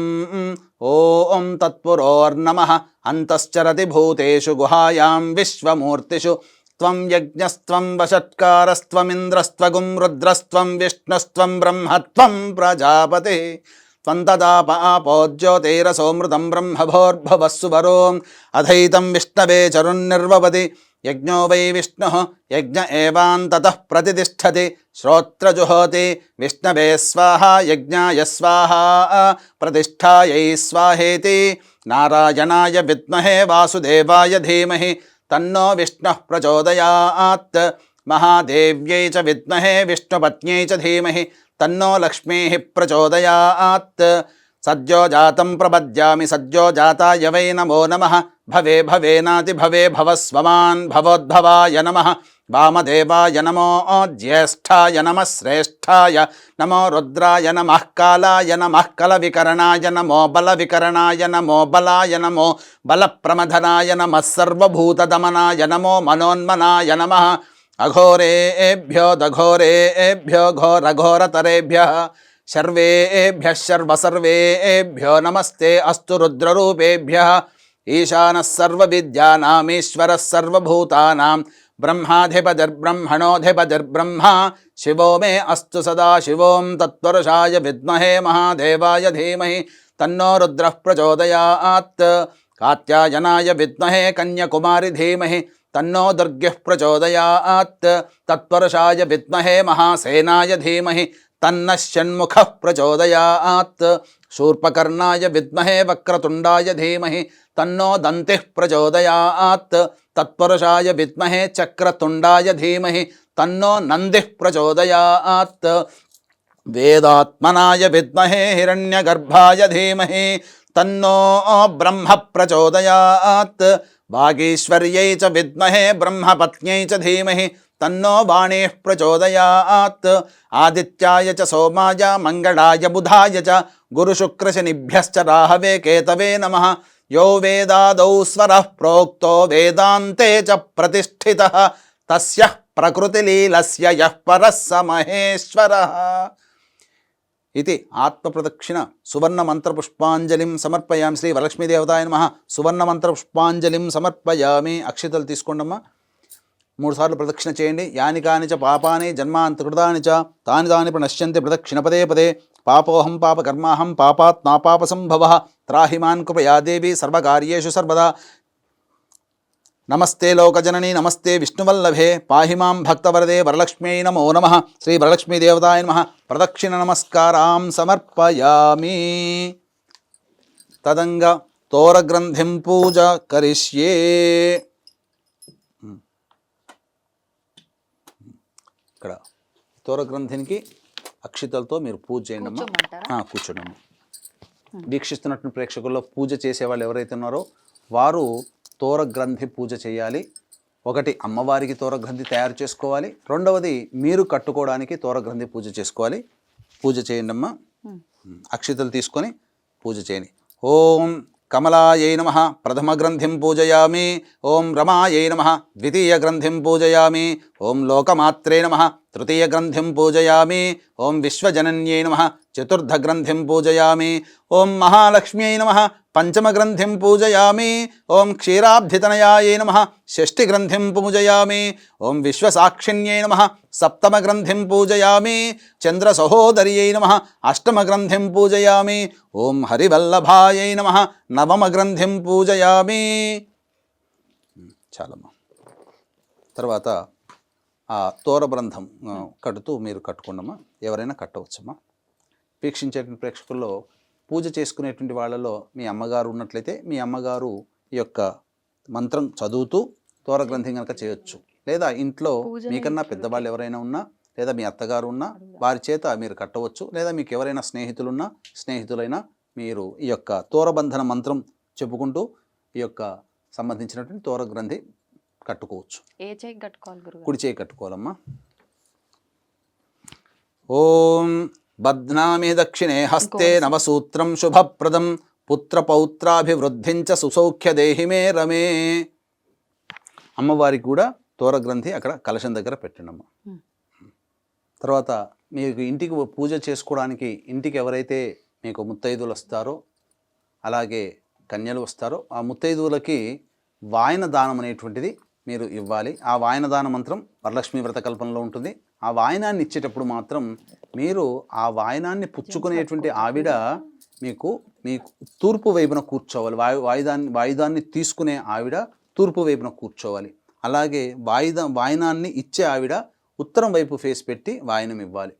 ఓం తత్పురోర్నమః. అంతశ్చరతి భూతేషు గుహాయాం విశ్వమూర్తిషు త్వం యజ్ఞస్త్వం వషట్కారస్త్వమింద్రస్త్వగుం రుద్రస్త్వం విష్ణుస్త్వం బ్రహ్మత్వం ప్రజాపతి త్వం తదాప ఆపో జ్యోతిరసోమృతం బ్రహ్మభోర్భవస్సువరో అధైతం విష్ణవే చరున్నిర్వపతి యజ్ఞో వై విష్ణుః యజ్ఞ ఏవాంతతః ప్రతితిష్ఠతి శ్రోత్రజుహోతి విష్ణవే స్వాహా యజ్ఞాయ స్వాహా ప్రతిష్ఠాయై స్వాహేతి. నారాయణాయ విద్మహే వాసుదేవాయ ధీమహి తన్నో విష్ణుః ప్రచోదయాత్. మహాదేవ్యై చ విద్మహే విష్ణుపత్న్యై చ ధీమహి తన్నో లక్ష్మీః ప్రచోదయాత్. సద్యో జాతం ప్రపద్యామి సద్యో జాతాయ వై నమో నమః. భవే భవేనాతి భవే భవస్వమాన్ భవోద్భవాయ నమః. వామదేవాయ నమో జ్యేష్ఠాయ నమః శ్రేష్ఠాయ నమో రుద్రాయ నమః కాలాయ నమః కలవికరణాయ నమో బలవికరణాయ నమో బలాయ నమో బలప్రమథనాయ నమః సర్వభూతదమనాయ నమో మనోన్మనాయ నమః. అఘోరేభ్యో దఘోరేభ్యో ఘోరఘోరతరేభ్యః సర్వేభ్యః సర్వసర్వేభ్యో నమస్తే అస్తు రుద్రరూపేభ్యః. ఈశానः సర్వవిద్యానామీశ్వరः సర్వభూతానాం బ్రహ్మాధిపతిర్బ్రహ్మణోధిపతిర్బ్రహ్మ శివో మే అస్తు సదా శివోం తత్పురుషాయ విద్మహే మహాదేవాయ ధీమహి తన్నో రుద్రః ప్రచోదయాత్. కాత్యాయనాయ విద్మహే కన్యకుమారి ధీమహి తన్నో దుర్గః ప్రచోదయాత్. తత్పురుషాయ విద్మహే మహాసేనాయ ధీమహి తన్నః షణ్ముఖః ప్రచోదయాత్. శూర్పకర్ణాయ విద్మహే వక్రతుండాయ ధీమహి తన్నో దంతిః ప్రచోదయాత్. తత్పురుషాయ విద్మహే చక్రతుండాయ ధీమహి తన్నో నందిః ప్రచోదయాత్. వేదాత్మనాయ విద్మహే హిరణ్యగర్భాయ ధీమహి తన్నో బ్రహ్మ ప్రచోదయాత్. వాగీశ్వర్యై చ విద్మహే బ్రహ్మపత్న్యై చ ధీమహి తన్నో వాణీః ప్రచోదయాత్. ఆదిత్యాయ చ సోమాయ మంగళాయ బుధాయ చ గురుశుక్రశనిభ్యశ్చ రాహవే కేతవే నమః. యో వేదాదౌ స్వరః ప్రోక్తో వేదాంతే చ ప్రతిష్ఠితః తస్యః ప్రకృతిలీలస్య యః పరః స మహేశ్వరః. ఇది ఆత్మప్రదక్షిణ సువర్ణమంత్రపుష్పాంజలిం సమర్పయామి. శ్రీ వరలక్ష్మీదేవతాయ నమః. సువర్ణమంత్రపుష్పాంజలిం సమర్పయామి. అక్షితలు తీసుకోండమ్మా. 3 సార్లు ప్రదక్షిణ చేయండి. యాని కాని చ పాపాని జన్మాంతకృతాని చ తాని తాని ప్రణశ్యంతి ప్రదక్షిణ పదే పదే. పాపోహం పాపకర్మాహం పాపాత్ నాపాప సంభవః త్రాహిమాన్ కృపయా దేవి సర్వకార్యేషు సర్వదా. నమస్తే లోకజనని నమస్తే విష్ణువల్లభే పాహి మాం భక్తవరదే వరలక్ష్మ్యై నమో నమః. శ్రీ వరలక్ష్మీదేవతాయ నమః. ప్రదక్షిణ నమస్కారాం సమర్పయామి. తదంగ తోరగ్రంథిం పూజ కరిష్యే. ఇక్కడ తోరగ్రంథినికి అక్షితలతో మీరు పూజ చేయండి అమ్మా. కూర్చోండి అమ్మా. వీక్షిస్తున్నటువంటి ప్రేక్షకుల్లో పూజ చేసే వాళ్ళు ఎవరైతే ఉన్నారో వారు తోరగ్రంథి పూజ చేయాలి. ఒకటి అమ్మవారికి తోరగ్రంథి తయారు చేసుకోవాలి. రెండవది మీరు కట్టుకోవడానికి తోరగ్రంథి పూజ చేసుకోవాలి. పూజ చేయండి అమ్మా. అక్షితలు తీసుకొని పూజ చేయండి. ఓం కమలాయై నమః ప్రథమ గ్రంథిం పూజయామి. ఓం రమాయై నమః ద్వితీయ గ్రంథిం పూజయామి. ఓం లోకమాత్రే నమః తృతీయ గ్రంథిం పూజయామి. ఓం విశ్వజనన్యై నమః చతుర్థ గ్రంథిం పూజయామి. ఓం మహాలక్ష్మ్యై నమః పంచమ గ్రంథిం పూజయామి. ఓం క్షీరాబ్ధితనయాయై నమః షష్ఠి గ్రంథిం పూజయామి. ఓం విశ్వసాక్షిణ్యై నమః సప్తమ గ్రంథిం పూజయామి. చంద్ర సహోదర్యై నమః అష్టమ గ్రంథిం పూజయామి. ఓం హరివల్లభాయై నమః నవమ గ్రంథిం పూజయామి. చాలమ్మా. తర్వాత ఆ తోరబ్రంథం కడుతూ మీరు కట్టుకోండమ్మా. ఎవరైనా కట్టవచ్చమ్మా. వీక్షించేటువంటి ప్రేక్షకుల్లో పూజ చేసుకునేటువంటి వాళ్ళలో మీ అమ్మగారు ఉన్నట్లయితే మీ అమ్మగారు ఈ యొక్క మంత్రం చదువుతూ తోరగ్రంథి కనుక చేయొచ్చు. లేదా ఇంట్లో పూజలు మీకన్నా ఇంట్లో పెద్దవాళ్ళు ఎవరైనా ఉన్నా లేదా మీ అత్తగారు ఉన్నా వారి చేత మీరు కట్టవచ్చు. లేదా మీకు ఎవరైనా స్నేహితులున్నా స్నేహితులైనా మీరు ఈ యొక్క తోరబంధన మంత్రం చెప్పుకుంటూ ఈ యొక్క సంబంధించినటువంటి తోర గ్రంథి కట్టుకోవచ్చు. ఏ చేయి కట్టుకోవాలి గురుగారు? కుడి చేయి కట్టుకోవాలమ్మా. ఓం బధ్నామి దక్షిణే హస్తే నవసూత్రం శుభప్రదం పుత్రపౌత్రాభివృద్ధించ సుసౌఖ్య దేహి మే రమే. అమ్మవారికి కూడా తోర గ్రంథి అక్కడ కలశం దగ్గర పెట్టండి అమ్మ. తర్వాత మీకు ఇంటికి పూజ చేసుకోవడానికి ఇంటికి ఎవరైతే మీకు ముత్తైదువులు వస్తారో అలాగే కన్యలు వస్తారో ఆ ముత్తైదువులకి వాయన దానం అనేటువంటిది మీరు ఇవ్వాలి. ఆ వాయన దాన మంత్రం వరలక్ష్మి వ్రత కల్పనలో ఉంటుంది. ఆ వాయనాన్ని ఇచ్చేటప్పుడు మాత్రం మీరు ఆ వాయనాన్ని పుచ్చుకునేటువంటి ఆవిడ మీకు తూర్పు వైపున కూర్చోవాలి. వాయిదాన్ని తీసుకునే ఆవిడ తూర్పు వైపున కూర్చోవాలి. అలాగే వాయనాన్ని ఇచ్చే ఆవిడ ఉత్తరం వైపు ఫేస్ పెట్టి వాయనం ఇవ్వాలి.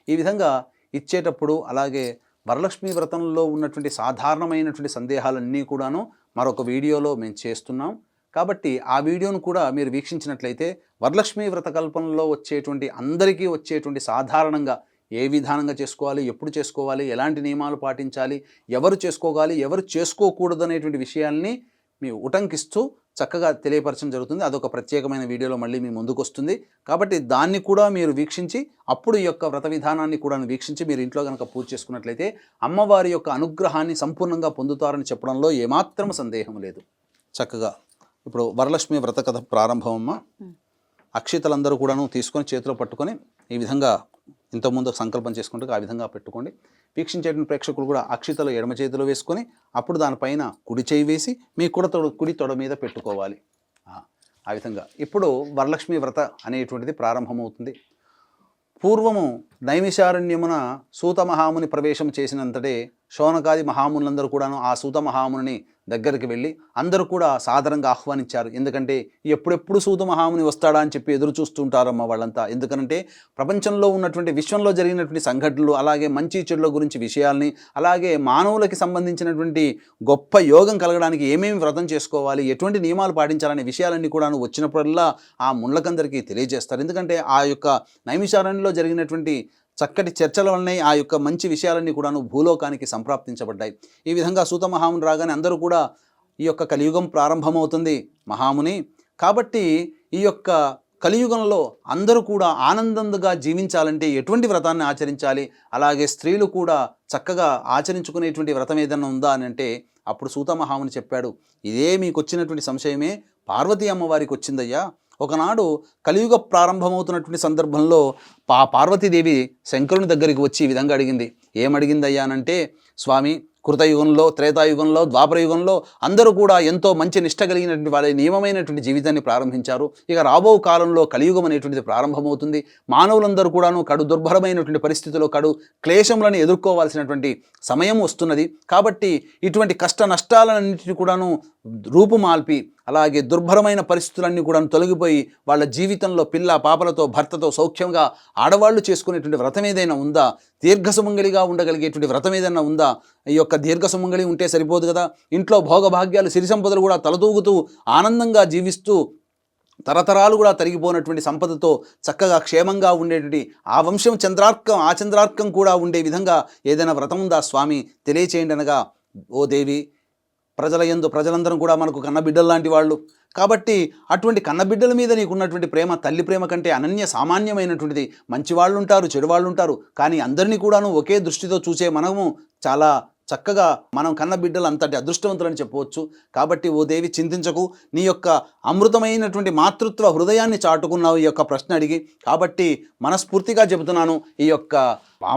ఈ విధంగా ఇచ్చేటప్పుడు అలాగే వరలక్ష్మి వ్రతంలో ఉన్నటువంటి సాధారణమైనటువంటి సందేహాలన్నీ కూడాను మరొక వీడియోలో మేము చేస్తున్నాం. కాబట్టి ఆ వీడియోను కూడా మీరు వీక్షించినట్లయితే వరలక్ష్మి వ్రత కల్పనలో వచ్చేటువంటి అందరికీ వచ్చేటువంటి సాధారణంగా ఏ విధానంగా చేసుకోవాలి, ఎప్పుడు చేసుకోవాలి, ఎలాంటి నియమాలు పాటించాలి, ఎవరు చేసుకోవాలి, ఎవరు చేసుకోకూడదు అనేటువంటి విషయాల్ని మీ ఉటంకిస్తూ చక్కగా తెలియపరచడం జరుగుతుంది. అదొక ప్రత్యేకమైన వీడియోలో మళ్ళీ మీ ముందుకు వస్తుంది. కాబట్టి దాన్ని కూడా మీరు వీక్షించి అప్పుడు ఈ యొక్క వ్రత విధానాన్ని కూడా వీక్షించి మీరు ఇంట్లో కనుక పూజ చేసుకున్నట్లయితే అమ్మవారి యొక్క అనుగ్రహాన్ని సంపూర్ణంగా పొందుతారని చెప్పడంలో ఏమాత్రం సందేహం లేదు. చక్కగా ఇప్పుడు వరలక్ష్మి వ్రత కథ ప్రారంభమమ్మ. అక్షితలందరూ కూడాను తీసుకొని చేతిలో పట్టుకొని ఈ విధంగా ఇంతకుముందు సంకల్పం చేసుకుంటూ ఆ విధంగా పెట్టుకోండి. వీక్షించేటువంటి ప్రేక్షకులు కూడా అక్షితలు ఎడమ చేతిలో వేసుకొని అప్పుడు దానిపైన కుడి చేయి వేసి మీ కుడి తొడ మీద పెట్టుకోవాలి. ఆ విధంగా ఇప్పుడు వరలక్ష్మి వ్రత అనేటువంటిది ప్రారంభమవుతుంది. పూర్వము నైమిషారణ్యమున సూత మహాముని ప్రవేశం చేసినంతటే శౌనకాది మహామునులందరూ కూడాను ఆ సూత మహాముని దగ్గరికి వెళ్ళి అందరూ కూడా సాదరంగా ఆహ్వానించారు. ఎందుకంటే ఎప్పుడెప్పుడు సూత మహాముని వస్తాడా అని చెప్పి ఎదురు చూస్తుంటారమ్మ వాళ్ళంతా. ఎందుకంటే ప్రపంచంలో ఉన్నటువంటి విశ్వంలో జరిగినటువంటి సంఘటనలు అలాగే మంచి చెడుల గురించి విషయాల్ని అలాగే మానవులకి సంబంధించినటువంటి గొప్ప యోగం కలగడానికి ఏమేమి వ్రతం చేసుకోవాలి, ఎటువంటి నియమాలు పాటించాలనే విషయాలన్నీ కూడాను వచ్చినప్పుడల్లా ఆ ముళ్ళకందరికీ తెలియజేస్తారు. ఎందుకంటే ఆ యొక్క నైమిషారణ్యంలో జరిగినటువంటి చక్కటి చర్చల వల్లనే ఆ యొక్క మంచి విషయాలన్నీ కూడాను భూలోకానికి సంప్రాప్తించబడ్డాయి. ఈ విధంగా సూత మహాముని రాగానే అందరూ కూడా ఈ యొక్క కలియుగం ప్రారంభమవుతుంది మహాముని. కాబట్టి ఈ యొక్క కలియుగంలో అందరూ కూడా ఆనందంగా జీవించాలంటే ఎటువంటి వ్రతాన్ని ఆచరించాలి, అలాగే స్త్రీలు కూడా చక్కగా ఆచరించుకునేటువంటి వ్రతం ఏదైనా ఉందా అని అంటే అప్పుడు సూత మహాముని చెప్పాడు, ఇదే మీకు వచ్చినటువంటి సంశయమే పార్వతీ అమ్మవారికి వచ్చిందయ్యా. ఒకనాడు కలియుగ ప్రారంభమవుతున్నటువంటి సందర్భంలో పార్వతీదేవి శంకరుని దగ్గరికి వచ్చి ఈ విధంగా అడిగింది. ఏమడిగిందయ్యా అనంటే, స్వామి కృతయుగంలో త్రేతాయుగంలో ద్వాపరయుగంలో అందరూ కూడా ఎంతో మంచి నిష్ట కలిగినటువంటి వాళ్ళ నియమమైనటువంటి జీవితాన్ని ప్రారంభించారు. ఇక రాబో కాలంలో కలియుగం అనేటువంటిది ప్రారంభమవుతుంది. మానవులందరూ కూడాను కడు దుర్భరమైనటువంటి పరిస్థితుల్లో కడు క్లేశములను ఎదుర్కోవాల్సినటువంటి సమయం వస్తున్నది. కాబట్టి ఇటువంటి కష్ట నష్టాలన్నింటినీ కూడాను రూపుమాల్పి అలాగే దుర్భరమైన పరిస్థితులన్నీ కూడా తొలగిపోయి వాళ్ళ జీవితంలో పిల్ల పాపలతో భర్తతో సౌఖ్యంగా ఆడవాళ్ళు చేసుకునేటువంటి వ్రతం ఏదైనా ఉందా, దీర్ఘసుమంగళిగా ఉండగలిగేటువంటి వ్రతం ఏదైనా ఉందా? ఈ యొక్క దీర్ఘసుమంగళి ఉంటే సరిపోదు కదా, ఇంట్లో భోగభాగ్యాలు సిరి సంపదలు కూడా తలతూగుతూ ఆనందంగా జీవిస్తూ తరతరాలు కూడా తరిగిపోయినటువంటి సంపదతో చక్కగా క్షేమంగా ఉండేటువంటి ఆ వంశం చంద్రార్కం కూడా ఉండే విధంగా ఏదైనా వ్రతం ఉందా స్వామి తెలియచేయండి అనగా, ఓ దేవి ప్రజలందరం కూడా మనకు కన్నబిడ్డలు లాంటి వాళ్ళు కాబట్టి అటువంటి కన్నబిడ్డల మీద నీకున్నటువంటి ప్రేమ తల్లి ప్రేమ కంటే అనన్య సామాన్యమైనటువంటిది. మంచి వాళ్ళు ఉంటారు, చెడు వాళ్ళు ఉంటారు, కానీ అందరినీ కూడాను ఒకే దృష్టితో చూసే మనము చాలా చక్కగా మనం కన్న బిడ్డలు అంతటి అదృష్టవంతులని చెప్పవచ్చు. కాబట్టి ఓ దేవి చింతించకు, నీ యొక్క అమృతమైనటువంటి మాతృత్వ హృదయాన్ని చాటుకున్నావు ఈ యొక్క ప్రశ్న అడిగి. కాబట్టి మనస్ఫూర్తిగా చెబుతున్నాను, ఈ యొక్క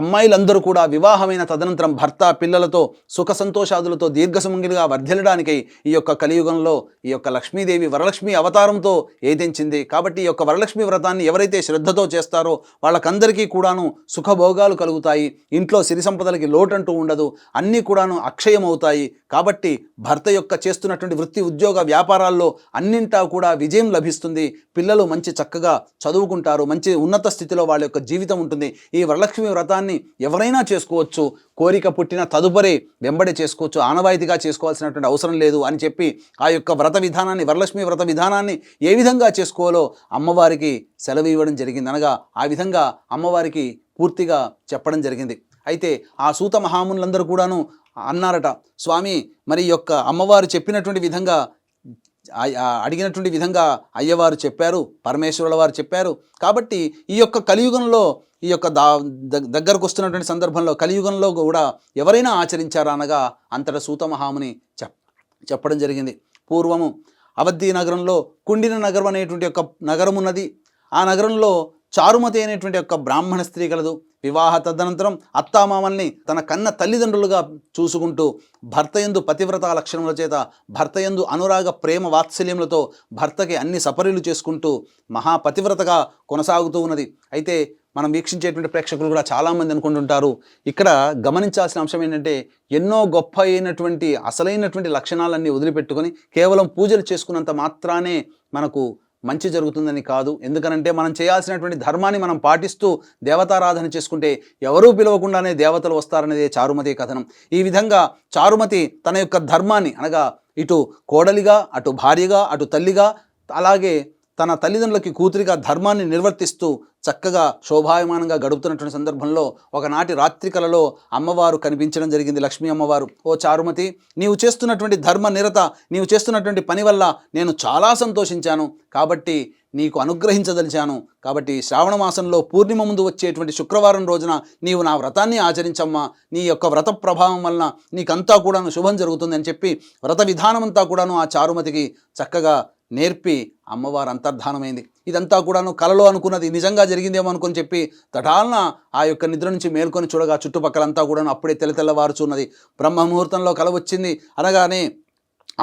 అమ్మాయిలందరూ కూడా వివాహమైన తదనంతరం భర్త పిల్లలతో సుఖ సంతోషాదులతో దీర్ఘసుమంగిలిగా వర్ధిల్లడానికై ఈ యొక్క కలియుగంలో ఈ యొక్క లక్ష్మీదేవి వరలక్ష్మి అవతారంతో ఏదించింది. కాబట్టి ఈ యొక్క వరలక్ష్మి వ్రతాన్ని ఎవరైతే శ్రద్ధతో చేస్తారో వాళ్ళకందరికీ కూడాను సుఖభోగాలు కలుగుతాయి. ఇంట్లో సిరి సంపదలకి లోటంటూ ఉండదు. అన్నీ కూడాను అక్షయమవుతాయి. కాబట్టి భర్త యొక్క చేస్తున్నటువంటి వృత్తి ఉద్యోగ వ్యాపారాల్లో అన్నింటా కూడా విజయం లభిస్తుంది. పిల్లలు మంచి చక్కగా చదువుకుంటారు, మంచి ఉన్నత స్థితిలో వాళ్ళ యొక్క జీవితం ఉంటుంది. ఈ వరలక్ష్మి వ్రతాన్ని ఎవరైనా చేసుకోవచ్చు. కోరిక పుట్టిన తదుపరి వెంబడి చేసుకోవచ్చు, ఆనవాయితీగా చేసుకోవాల్సినటువంటి అవసరం లేదు అని చెప్పి ఆ యొక్క వ్రత విధానాన్ని, వరలక్ష్మి వ్రత విధానాన్ని ఏ విధంగా చేసుకోవాలో అమ్మవారికి సెలవు ఇవ్వడం జరిగింది. అనగా ఆ విధంగా అమ్మవారికి పూర్తిగా చెప్పడం జరిగింది. అయితే ఆ సూత మహామునులందరూ కూడాను అన్నారట, స్వామి మరి యొక్క అమ్మవారు చెప్పినటువంటి విధంగా అడిగినటువంటి విధంగా అయ్యవారు చెప్పారు, పరమేశ్వరుల వారు చెప్పారు. కాబట్టి ఈ యొక్క కలియుగంలో ఈ యొక్క దగ్గరకు వస్తున్నటువంటి సందర్భంలో కలియుగంలో కూడా ఎవరైనా ఆచరించారా అనగా అంతటా సూత మహాముని చెప్పడం జరిగింది. పూర్వము అవధి నగరంలో కుండిన నగరం అనేటువంటి ఒక నగరం ఉన్నది. ఆ నగరంలో చారుమతి అనేటువంటి ఒక బ్రాహ్మణ స్త్రీ కలదు. వివాహ తదనంతరం అత్తామామల్ని తన కన్న తల్లిదండ్రులుగా చూసుకుంటూ భర్తయందు పతివ్రత లక్షణముల చేత, భర్తయందు అనురాగ ప్రేమ వాత్సల్యములతో భర్తకి అన్ని సపర్యలు చేసుకుంటూ మహాపతివ్రతగా కొనసాగుతూ ఉన్నది. అయితే మనం వీక్షించేటువంటి ప్రేక్షకులు కూడా చాలామంది అనుకుంటుంటారు, ఇక్కడ గమనించాల్సిన అంశం ఏంటంటే ఎన్నో గొప్ప అయినటువంటి అసలైనటువంటి లక్షణాలన్నీ వదిలిపెట్టుకొని కేవలం పూజలు చేసుకున్నంత మాత్రానే మనకు మంచి జరుగుతుందని కాదు. ఎందుకనంటే మనం చేయాల్సినటువంటి ధర్మాన్ని మనం పాటిస్తూ దేవతారాధన చేసుకుంటే ఎవరూ పిలవకుండానే దేవతలు వస్తారనేదే చారుమతి కథనం. ఈ విధంగా చారుమతి తన యొక్క ధర్మాన్ని అనగా ఇటు కోడలిగా, అటు భార్యగా, అటు తల్లిగా, అలాగే తన తల్లిదండ్రులకి కూతురిగా ధర్మాన్ని నిర్వర్తిస్తూ చక్కగా శోభాయమానంగా గడుపుతున్నటువంటి సందర్భంలో ఒకనాటి రాత్రి కలలో అమ్మవారు కనిపించడం జరిగింది. లక్ష్మీ అమ్మవారు, ఓ చారుమతి, నీవు చేస్తున్నటువంటి ధర్మ నిరత, నీవు చేస్తున్నటువంటి పని వల్ల నేను చాలా సంతోషించాను. కాబట్టి నీకు అనుగ్రహించదలిచాను. కాబట్టి శ్రావణ మాసంలో పూర్ణిమ ముందు వచ్చేటువంటి శుక్రవారం రోజున నీవు నా వ్రతాన్ని ఆచరించమ్మా. నీ యొక్క వ్రత ప్రభావం వలన నీకంతా కూడాను శుభం జరుగుతుంది అని చెప్పి వ్రత విధానమంతా కూడాను ఆ చారుమతికి చక్కగా నేర్పి అమ్మవారు అంతర్ధానమైంది. ఇదంతా కూడాను కలలో అనుకున్నది నిజంగా జరిగిందేమో అనుకుని చెప్పి తటాలన ఆ యొక్క నిద్ర నుంచి మేల్కొని చూడగా చుట్టుపక్కలంతా కూడాను అప్పుడే తెల్లవారుచున్నది. బ్రహ్మ ముహూర్తంలో కల వచ్చింది అనగానే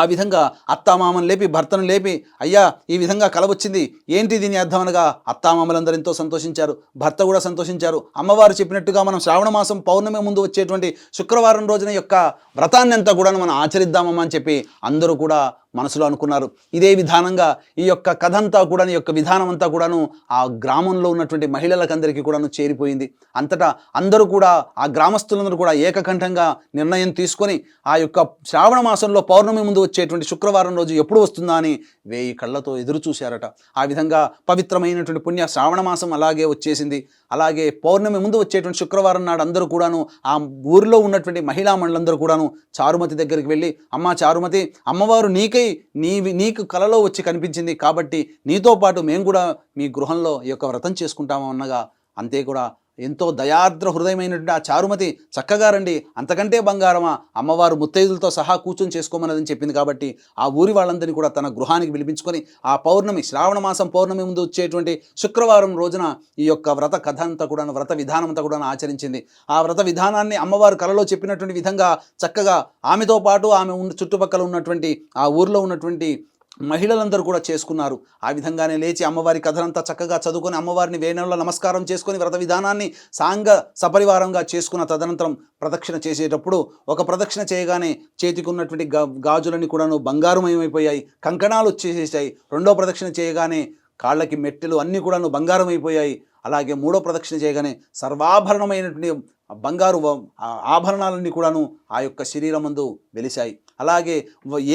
ఆ విధంగా అత్తామామను లేపి భర్తను లేపి, అయ్యా ఈ విధంగా కల వచ్చింది, ఏంటి దీని అర్థం అనగా అత్తామామలందరూ ఎంతో సంతోషించారు, భర్త కూడా సంతోషించారు. అమ్మవారు చెప్పినట్టుగా మనం శ్రావణ మాసం పౌర్ణమి ముందు వచ్చేటువంటి శుక్రవారం రోజున యొక్క వ్రతాన్ని అంతా కూడా మనం ఆచరిద్దామమ్మా అని చెప్పి అందరూ కూడా మనసులో అనుకున్నారు. ఇదే విధానంగా ఈ యొక్క కథ అంతా కూడా, ఈ యొక్క విధానం అంతా కూడాను ఆ గ్రామంలో ఉన్నటువంటి మహిళలకందరికీ కూడాను చేరిపోయింది. అంతటా అందరూ కూడా ఆ గ్రామస్తులందరూ కూడా ఏకకంఠంగా నిర్ణయం తీసుకొని ఆ యొక్క శ్రావణ మాసంలో పౌర్ణమి ముందు వచ్చేటువంటి శుక్రవారం రోజు ఎప్పుడు వస్తుందా అని 1000 కళ్ళతో ఎదురు చూశారట. ఆ విధంగా పవిత్రమైనటువంటి పుణ్య శ్రావణ మాసం అలాగే వచ్చేసింది. అలాగే పౌర్ణమి ముందు వచ్చేటువంటి శుక్రవారం నాడు అందరూ కూడాను ఆ ఊరిలో ఉన్నటువంటి మహిళా మండలందరూ కూడాను చారుమతి దగ్గరికి వెళ్ళి, అమ్మా చారుమతి, అమ్మవారు నీకు కలలో వచ్చి కనిపించింది కాబట్టి నీతో పాటు మేము కూడా మీ గృహంలో ఈ యొక్క వ్రతం చేసుకుంటాము అన్నగా, అంతే కూడా ఎంతో దయార్ద్ర హృదయమైనటువంటి ఆ చారుమతి చక్కగా రండి, అంతకంటే బంగారమా, అమ్మవారు ముత్తైదులతో సహా కూర్చొని చేసుకోమన్నదని చెప్పింది. కాబట్టి ఆ ఊరి వాళ్ళందరినీ కూడా తన గృహానికి పిలిపించుకొని ఆ పౌర్ణమి, శ్రావణ మాసం పౌర్ణమి ముందు వచ్చేటువంటి శుక్రవారం రోజున ఈ యొక్క వ్రత కథ అంతా కూడా, వ్రత విధానం అంతా కూడా ఆచరించింది. ఆ వ్రత విధానాన్ని అమ్మవారు కలలో చెప్పినటువంటి విధంగా చక్కగా ఆమెతో పాటు ఆమె చుట్టుపక్కల ఉన్నటువంటి ఆ ఊరిలో ఉన్నటువంటి మహిళలందరూ కూడా చేసుకున్నారు. ఆ విధంగానే లేచి అమ్మవారి కథనంతా చక్కగా చదువుకొని అమ్మవారిని వేణువుల నమస్కారం చేసుకొని వ్రత విధానాన్ని సాంగ సపరివారంగా చేసుకున్న తదనంతరం ప్రదక్షిణ చేసేటప్పుడు ఒక ప్రదక్షిణ చేయగానే చేతికి ఉన్నటువంటి గాజులన్నీ కూడాను బంగారుమయమైపోయాయి, కంకణాలు వచ్చేసేసాయి. రెండో ప్రదక్షిణ చేయగానే కాళ్ళకి మెట్టెలు అన్నీ కూడాను బంగారమైపోయాయి. అలాగే మూడో ప్రదక్షిణ చేయగానే సర్వాభరణమైనటువంటి బంగారు ఆభరణాలన్నీ కూడాను ఆ యొక్క శరీరమందు వెలిశాయి. అలాగే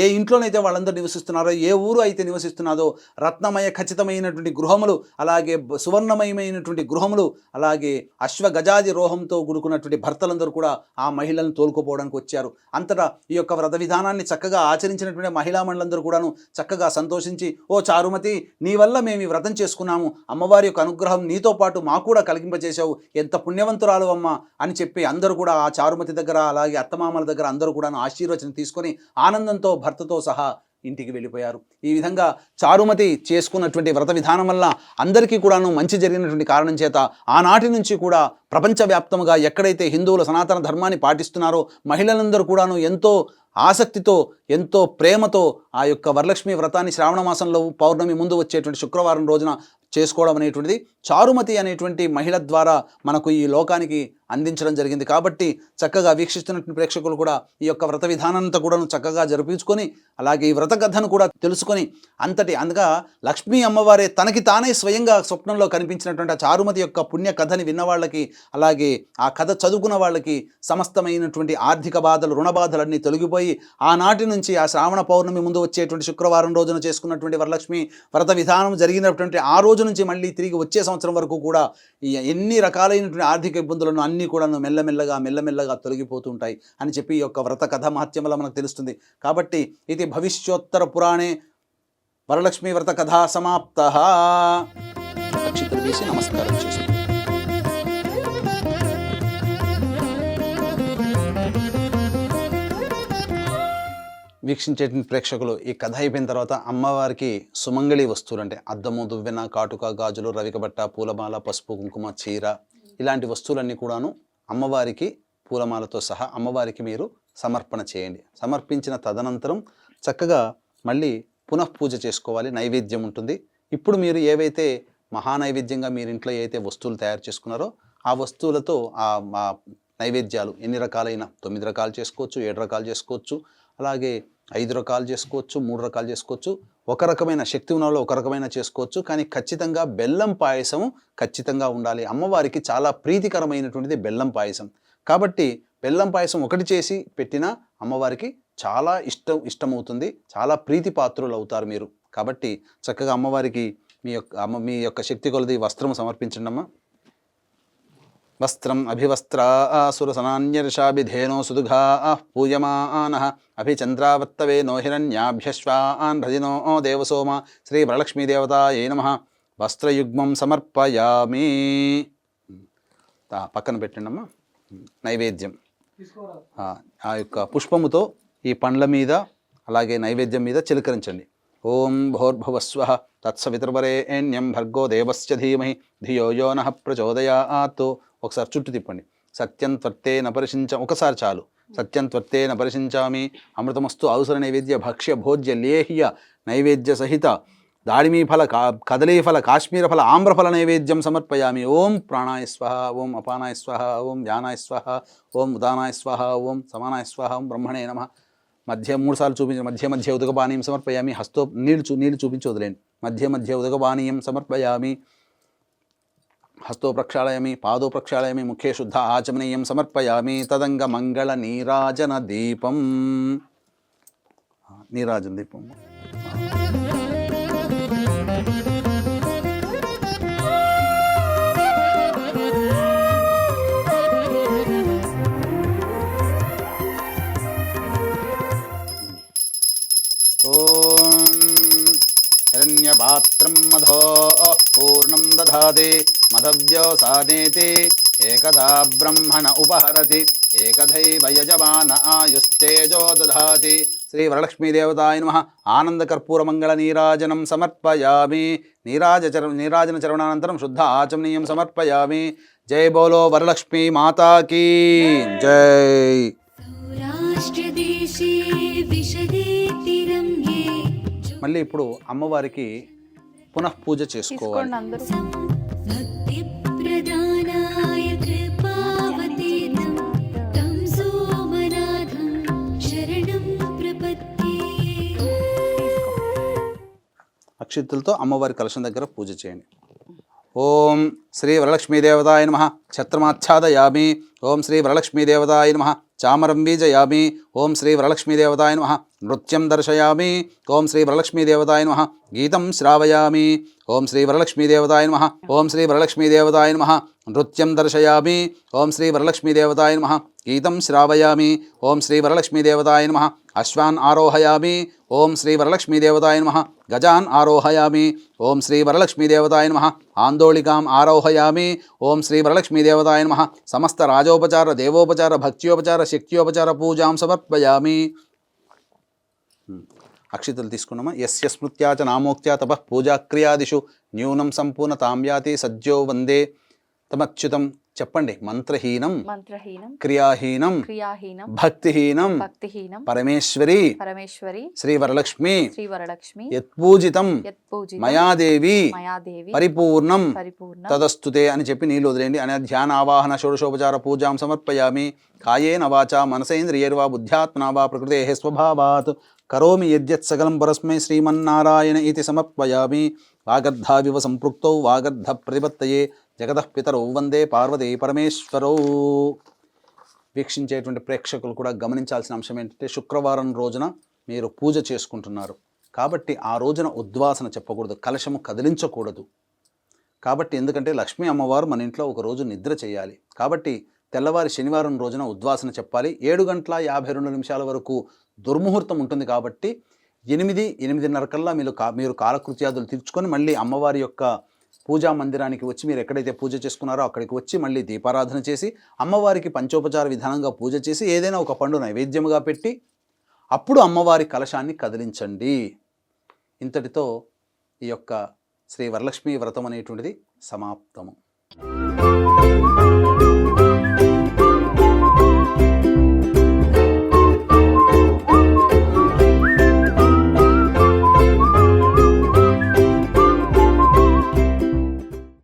ఏ ఇంట్లోనైతే వాళ్ళందరూ నివసిస్తున్నారో, ఏ ఊరు అయితే నివసిస్తున్నారో రత్నమయ ఖచ్చితమైనటువంటి గృహములు, అలాగే సువర్ణమయమైనటువంటి గృహములు, అలాగే అశ్వగజాది రోహంతో కూడుకున్నటువంటి భర్తలందరూ కూడా ఆ మహిళలను తోలుకోపోవడానికి వచ్చారు. అంతటా ఈ యొక్క వ్రత విధానాన్ని చక్కగా ఆచరించినటువంటి మహిళా మండలందరూ కూడాను చక్కగా సంతోషించి, ఓ చారుమతి, నీ వల్ల మేము ఈ వ్రతం చేసుకున్నాము, అమ్మవారి యొక్క అనుగ్రహం నీతో పాటు మాకు కూడా కలిగింపజేశావు, ఎంత పుణ్యవంతురాలు అమ్మ అని చెప్పి అందరూ కూడా ఆ చారుమతి దగ్గర, అలాగే అత్తమామల దగ్గర అందరూ కూడా ఆశీర్వచనం తీసుకొని ఆనందంతో భర్తతో సహా ఇంటికి వెళ్ళిపోయారు. ఈ విధంగా చారుమతి చేసుకున్నటువంటి వ్రత విధానం వల్ల అందరికీ కూడాను మంచి జరిగినటువంటి కారణం చేత ఆనాటి నుంచి కూడా ప్రపంచవ్యాప్తంగా ఎక్కడైతే హిందువులు సనాతన ధర్మాన్ని పాటిస్తున్నారో మహిళలందరూ కూడాను ఎంతో ఆసక్తితో ఎంతో ప్రేమతో ఆ యొక్క వరలక్ష్మి వ్రతాన్ని శ్రావణ మాసంలో పౌర్ణమి ముందు వచ్చేటువంటి శుక్రవారం రోజున చేసుకోవడం అనేటువంటిది చారుమతి అనేటువంటి మహిళ ద్వారా మనకు ఈ లోకానికి అందించడం జరిగింది. కాబట్టి చక్కగా వీక్షిస్తున్నటువంటి ప్రేక్షకులు కూడా ఈ యొక్క వ్రత విధానంతో కూడా చక్కగా జరిపించుకొని అలాగే ఈ వ్రత కథను కూడా తెలుసుకొని అందుగా లక్ష్మీ అమ్మవారే తనకి తానే స్వయంగా స్వప్నంలో కనిపించినటువంటి ఆ చారుమతి యొక్క పుణ్య కథని విన్న వాళ్ళకి అలాగే ఆ కథ చదువుకున్న వాళ్ళకి సమస్తమైనటువంటి ఆర్థిక బాధలు రుణ బాధలన్నీ తొలగిపోయి ఆనాటి నుంచి ఆ శ్రావణ పౌర్ణమి ముందు వచ్చేటువంటి శుక్రవారం రోజున చేసుకున్నటువంటి వరలక్ష్మి వ్రత విధానం జరిగినటువంటి ఆ రోజు నుంచి మళ్ళీ తిరిగి వచ్చే సంవత్సరం వరకు కూడా ఎన్ని రకాలైనటువంటి ఆర్థిక ఇబ్బందులను అన్నీ కూడా మెల్లమెల్లగా తొలగిపోతుంటాయి అని చెప్పి ఈ యొక్క వ్రత కథ మహత్యం వల్ల మనకు తెలుస్తుంది. కాబట్టి ఇది భవిష్యోత్తర పురాణే వరలక్ష్మి వ్రత కథా సమాప్త. అక్షింతలు వేసి నమస్కారం చేసి వీక్షించేటువంటి ప్రేక్షకులు ఈ కథ అయిపోయిన తర్వాత అమ్మవారికి సుమంగళి వస్తువులు అంటే అద్దము, దువ్వెన, కాటుక, గాజులు, రవికబట్ట, పూలమాల, పసుపు, కుంకుమ, చీర ఇలాంటి వస్తువులన్నీ కూడాను అమ్మవారికి పూలమాలతో సహా అమ్మవారికి మీరు సమర్పణ చేయండి. సమర్పించిన తదనంతరం చక్కగా మళ్ళీ పునఃపూజ చేసుకోవాలి. నైవేద్యం ఉంటుంది. ఇప్పుడు మీరు ఏవైతే మహానైవేద్యంగా మీరు ఇంట్లో ఏవైతే వస్తువులు తయారు చేసుకున్నారో ఆ వస్తువులతో ఆ నైవేద్యాలు ఎన్ని రకాలైన 9 రకాలు చేసుకోవచ్చు, 7 రకాలు చేసుకోవచ్చు, అలాగే 5 రకాలు చేసుకోవచ్చు, 3 రకాలు చేసుకోవచ్చు. ఒక రకమైన శక్తి ఉన్నలో ఒక రకమైన చేసుకోవచ్చు. కానీ ఖచ్చితంగా బెల్లం పాయసం ఖచ్చితంగా ఉండాలి. అమ్మవారికి చాలా ప్రీతికరమైనటువంటిది బెల్లం పాయసం. కాబట్టి బెల్లం పాయసం ఒకటి చేసి పెట్టినా అమ్మవారికి చాలా ఇష్టమవుతుంది. చాలా ప్రీతి పాత్రులు అవుతారు మీరు. కాబట్టి చక్కగా అమ్మవారికి మీ యొక్క శక్తి కొలది వస్త్రం సమర్పించండి అమ్మ. వస్త్రం అభివస్త్రా సురసనాన్యర్షాభిధేనో సుదుఘా పూయమానః అభిచంద్రావర్తవే నో హిరణ్యాభ్యశ్వాన్ భజినో దేవసోమ శ్రీ వరలక్ష్మీదేవతాయై నమః. వస్త్రయుగ్మం సమర్పయామి. పక్కన పెట్టండి అమ్మ. నైవేద్యం ఆ యొక్క పుష్పముతో ఈ పండ్ల మీద అలాగే నైవేద్యం మీద చిలకరించండి. ఓం భోర్భువస్వః తత్సవితుర్వరేణ్యం భర్గో దేవస్య ధీమహి ధియో యో నః ప్రచోదయాత్. ఒకసారి చుట్టూ తిప్పండి. సత్యం త్వర్తేన ఒకసారి చాలు. సత్యం త్వర్తేన పరిశించామి. అమృతమస్తు ఔసర నైవేద్య భక్ష్య భోజ్య లేహ్య నైవేద్య సహిత దాడిమీఫల కదలీఫల కాశ్మీరఫల ఆమ్రఫల నైవేద్యం సమర్పయామి. ఓం ప్రాణాయ స్వహ, ఓం అపానాయ స్వహ, ఓం వ్యానాయ స్వహ, ఓం ఉదానాయ స్వహ, ఓం సమానాయ స్వహ, ఓం బ్రహ్మణే నమః. మధ్య 3 సార్లు చూపించి మధ్య ఉదకపానీయం సమర్పయామి. నీళ్లు చూపించి వదిలేండి. మధ్య ఉదకపానీయం సమర్పయామి. హస్తో ప్రక్షాళయామి, పాదో ప్రక్షాళయామి, ముఖే శుద్ధ ఆచమనీయం సమర్పయామి. తదంగ మంగళ నీరాజన దీపం. నీరాజన దీపం హిరణ్యపాత్రం మధో పూర్ణం దధాతి మధవ్యోసానేతి ఏకథా బ్రహ్మణ ఉపహరతి ఏకథైవ యజమాన ఆయుస్తేజో దధాతి. శ్రీ వరలక్ష్మీదేవతాయ నమః. ఆనందకర్పూరమంగళ నీరాజనం సమర్పయామి. నీరాజన చరణానంతరం శుద్ధ ఆచమనీయం సమర్పయామి. జై బోలో వరలక్ష్మీ మాతాకి జై. మళ్ళీ ఇప్పుడు అమ్మవారికి పునఃపూజ చేసుకోవాలి. అక్షింతలతో అమ్మవారి కలశం దగ్గర పూజ చేయండి. ఓం శ్రీ వరలక్ష్మీదేవతాయ నమః. ఛత్రమాచ్ఛాదయామి. ఓం శ్రీ వరలక్ష్మీదేవతాయ నమః. చామరం బీజయామి. ఓం శ్రీ వరలక్ష్మీదేవతాయ నమః. నృత్యం దర్శయామి. ఓం శ్రీ వరలక్ష్మీదేవతాయ నమః. గీతం శ్రావయామి. ఓం శ్రీ వరలక్ష్మీదేవతాయ నమః. ఓం శ్రీ వరలక్ష్మీదేవతాయ నమః. నృత్యం దర్శయామి. ఓం శ్రీ వరలక్ష్మీదేవతాయ నమః. గీతం శ్రావయామి. ఓం శ్రీ వరలక్ష్మీదేవతాయ నమః. అశ్వాన్ ఆరోహయామి. ఓం శ్రీ వరలక్ష్మీదేవతాయ నమః. గజాన్ ఆరోహయామి. ఓం శ్రీ వరలక్ష్మీదేవతాయ నమః. ఆందోళికాం ఆరోహయామి. ఓం శ్రీ వరలక్ష్మీదేవతాయ నమః. సమస్త రాజోపచార దేవోపచార భక్త్యోపచార శక్త్యోపచార పూజాం సమర్పయామి. అక్షితలు తీసుకున్నామా. యస్య స్మృత్యా చ నామోక్త్యా తపః పూజాక్రియాదిషు న్యూనం సంపూర్ణతాం యాతి సజ్జో వందే తమచ్యుతం చెప్పండి. మంత్రహీనం మంత్రహీనం క్రియాహీనం క్రియాహీనం భక్తిహీనం భక్తిహీనం పరమేశ్వరి పరమేశ్వరి శ్రీ వరలక్ష్మి శ్రీ వరలక్ష్మి యత్పూజితం యత్పూజితం మయాదేవి మయాదేవి పరిపూర్ణం పరిపూర్ణం తదస్తుతే అని చెప్పి నీళ్ళు వదిలేండి. అనే ధ్యాన ఆవాహన షోడశోపచార పూజాం సమర్పయామి. కాయేన వాచా మనసేంద్రియైర్వా బుద్ధ్యాత్మనా వా ప్రకృతేః స్వభావాత్ కరోమి యద్యత్ సకలం పరస్మై శ్రీమన్నారాయణ ఇతి సమర్పయామి. వాగర్ధావివ సంపృక్తౌ వాగర్ధ ప్రతిపత్తయే జగతః పితరౌ వందే పార్వతీ పరమేశ్వరౌ. వీక్షించేటువంటి ప్రేక్షకులు కూడా గమనించాల్సిన అంశం ఏంటంటే, శుక్రవారం రోజున మీరు పూజ చేసుకుంటున్నారు కాబట్టి ఆ రోజున ఉద్వాసన చెప్పకూడదు, కలశము కదిలించకూడదు. కాబట్టి ఎందుకంటే లక్ష్మీ అమ్మవారు మన ఇంట్లో ఒక రోజు నిద్ర చేయాలి. కాబట్టి తెల్లవారి శనివారం రోజున ఉద్వాసన చెప్పాలి. 7:52 వరకు దుర్ముహూర్తం ఉంటుంది. కాబట్టి 8-8:30 కల్లా మీరు కాలకృత్యాదులు తీర్చుకొని మళ్ళీ అమ్మవారి యొక్క పూజా మందిరానికి వచ్చి, మీరు ఎక్కడైతే పూజ చేసుకున్నారో అక్కడికి వచ్చి మళ్ళీ దీపారాధన చేసి అమ్మవారికి పంచోపచార విధానంగా పూజ చేసి ఏదైనా ఒక పండు నైవేద్యముగా పెట్టి అప్పుడు అమ్మవారి కలశాన్ని కదిలించండి. ఇంతటితో ఈ యొక్క శ్రీ వరలక్ష్మీ వ్రతం అనేటువంటిది సమాప్తము.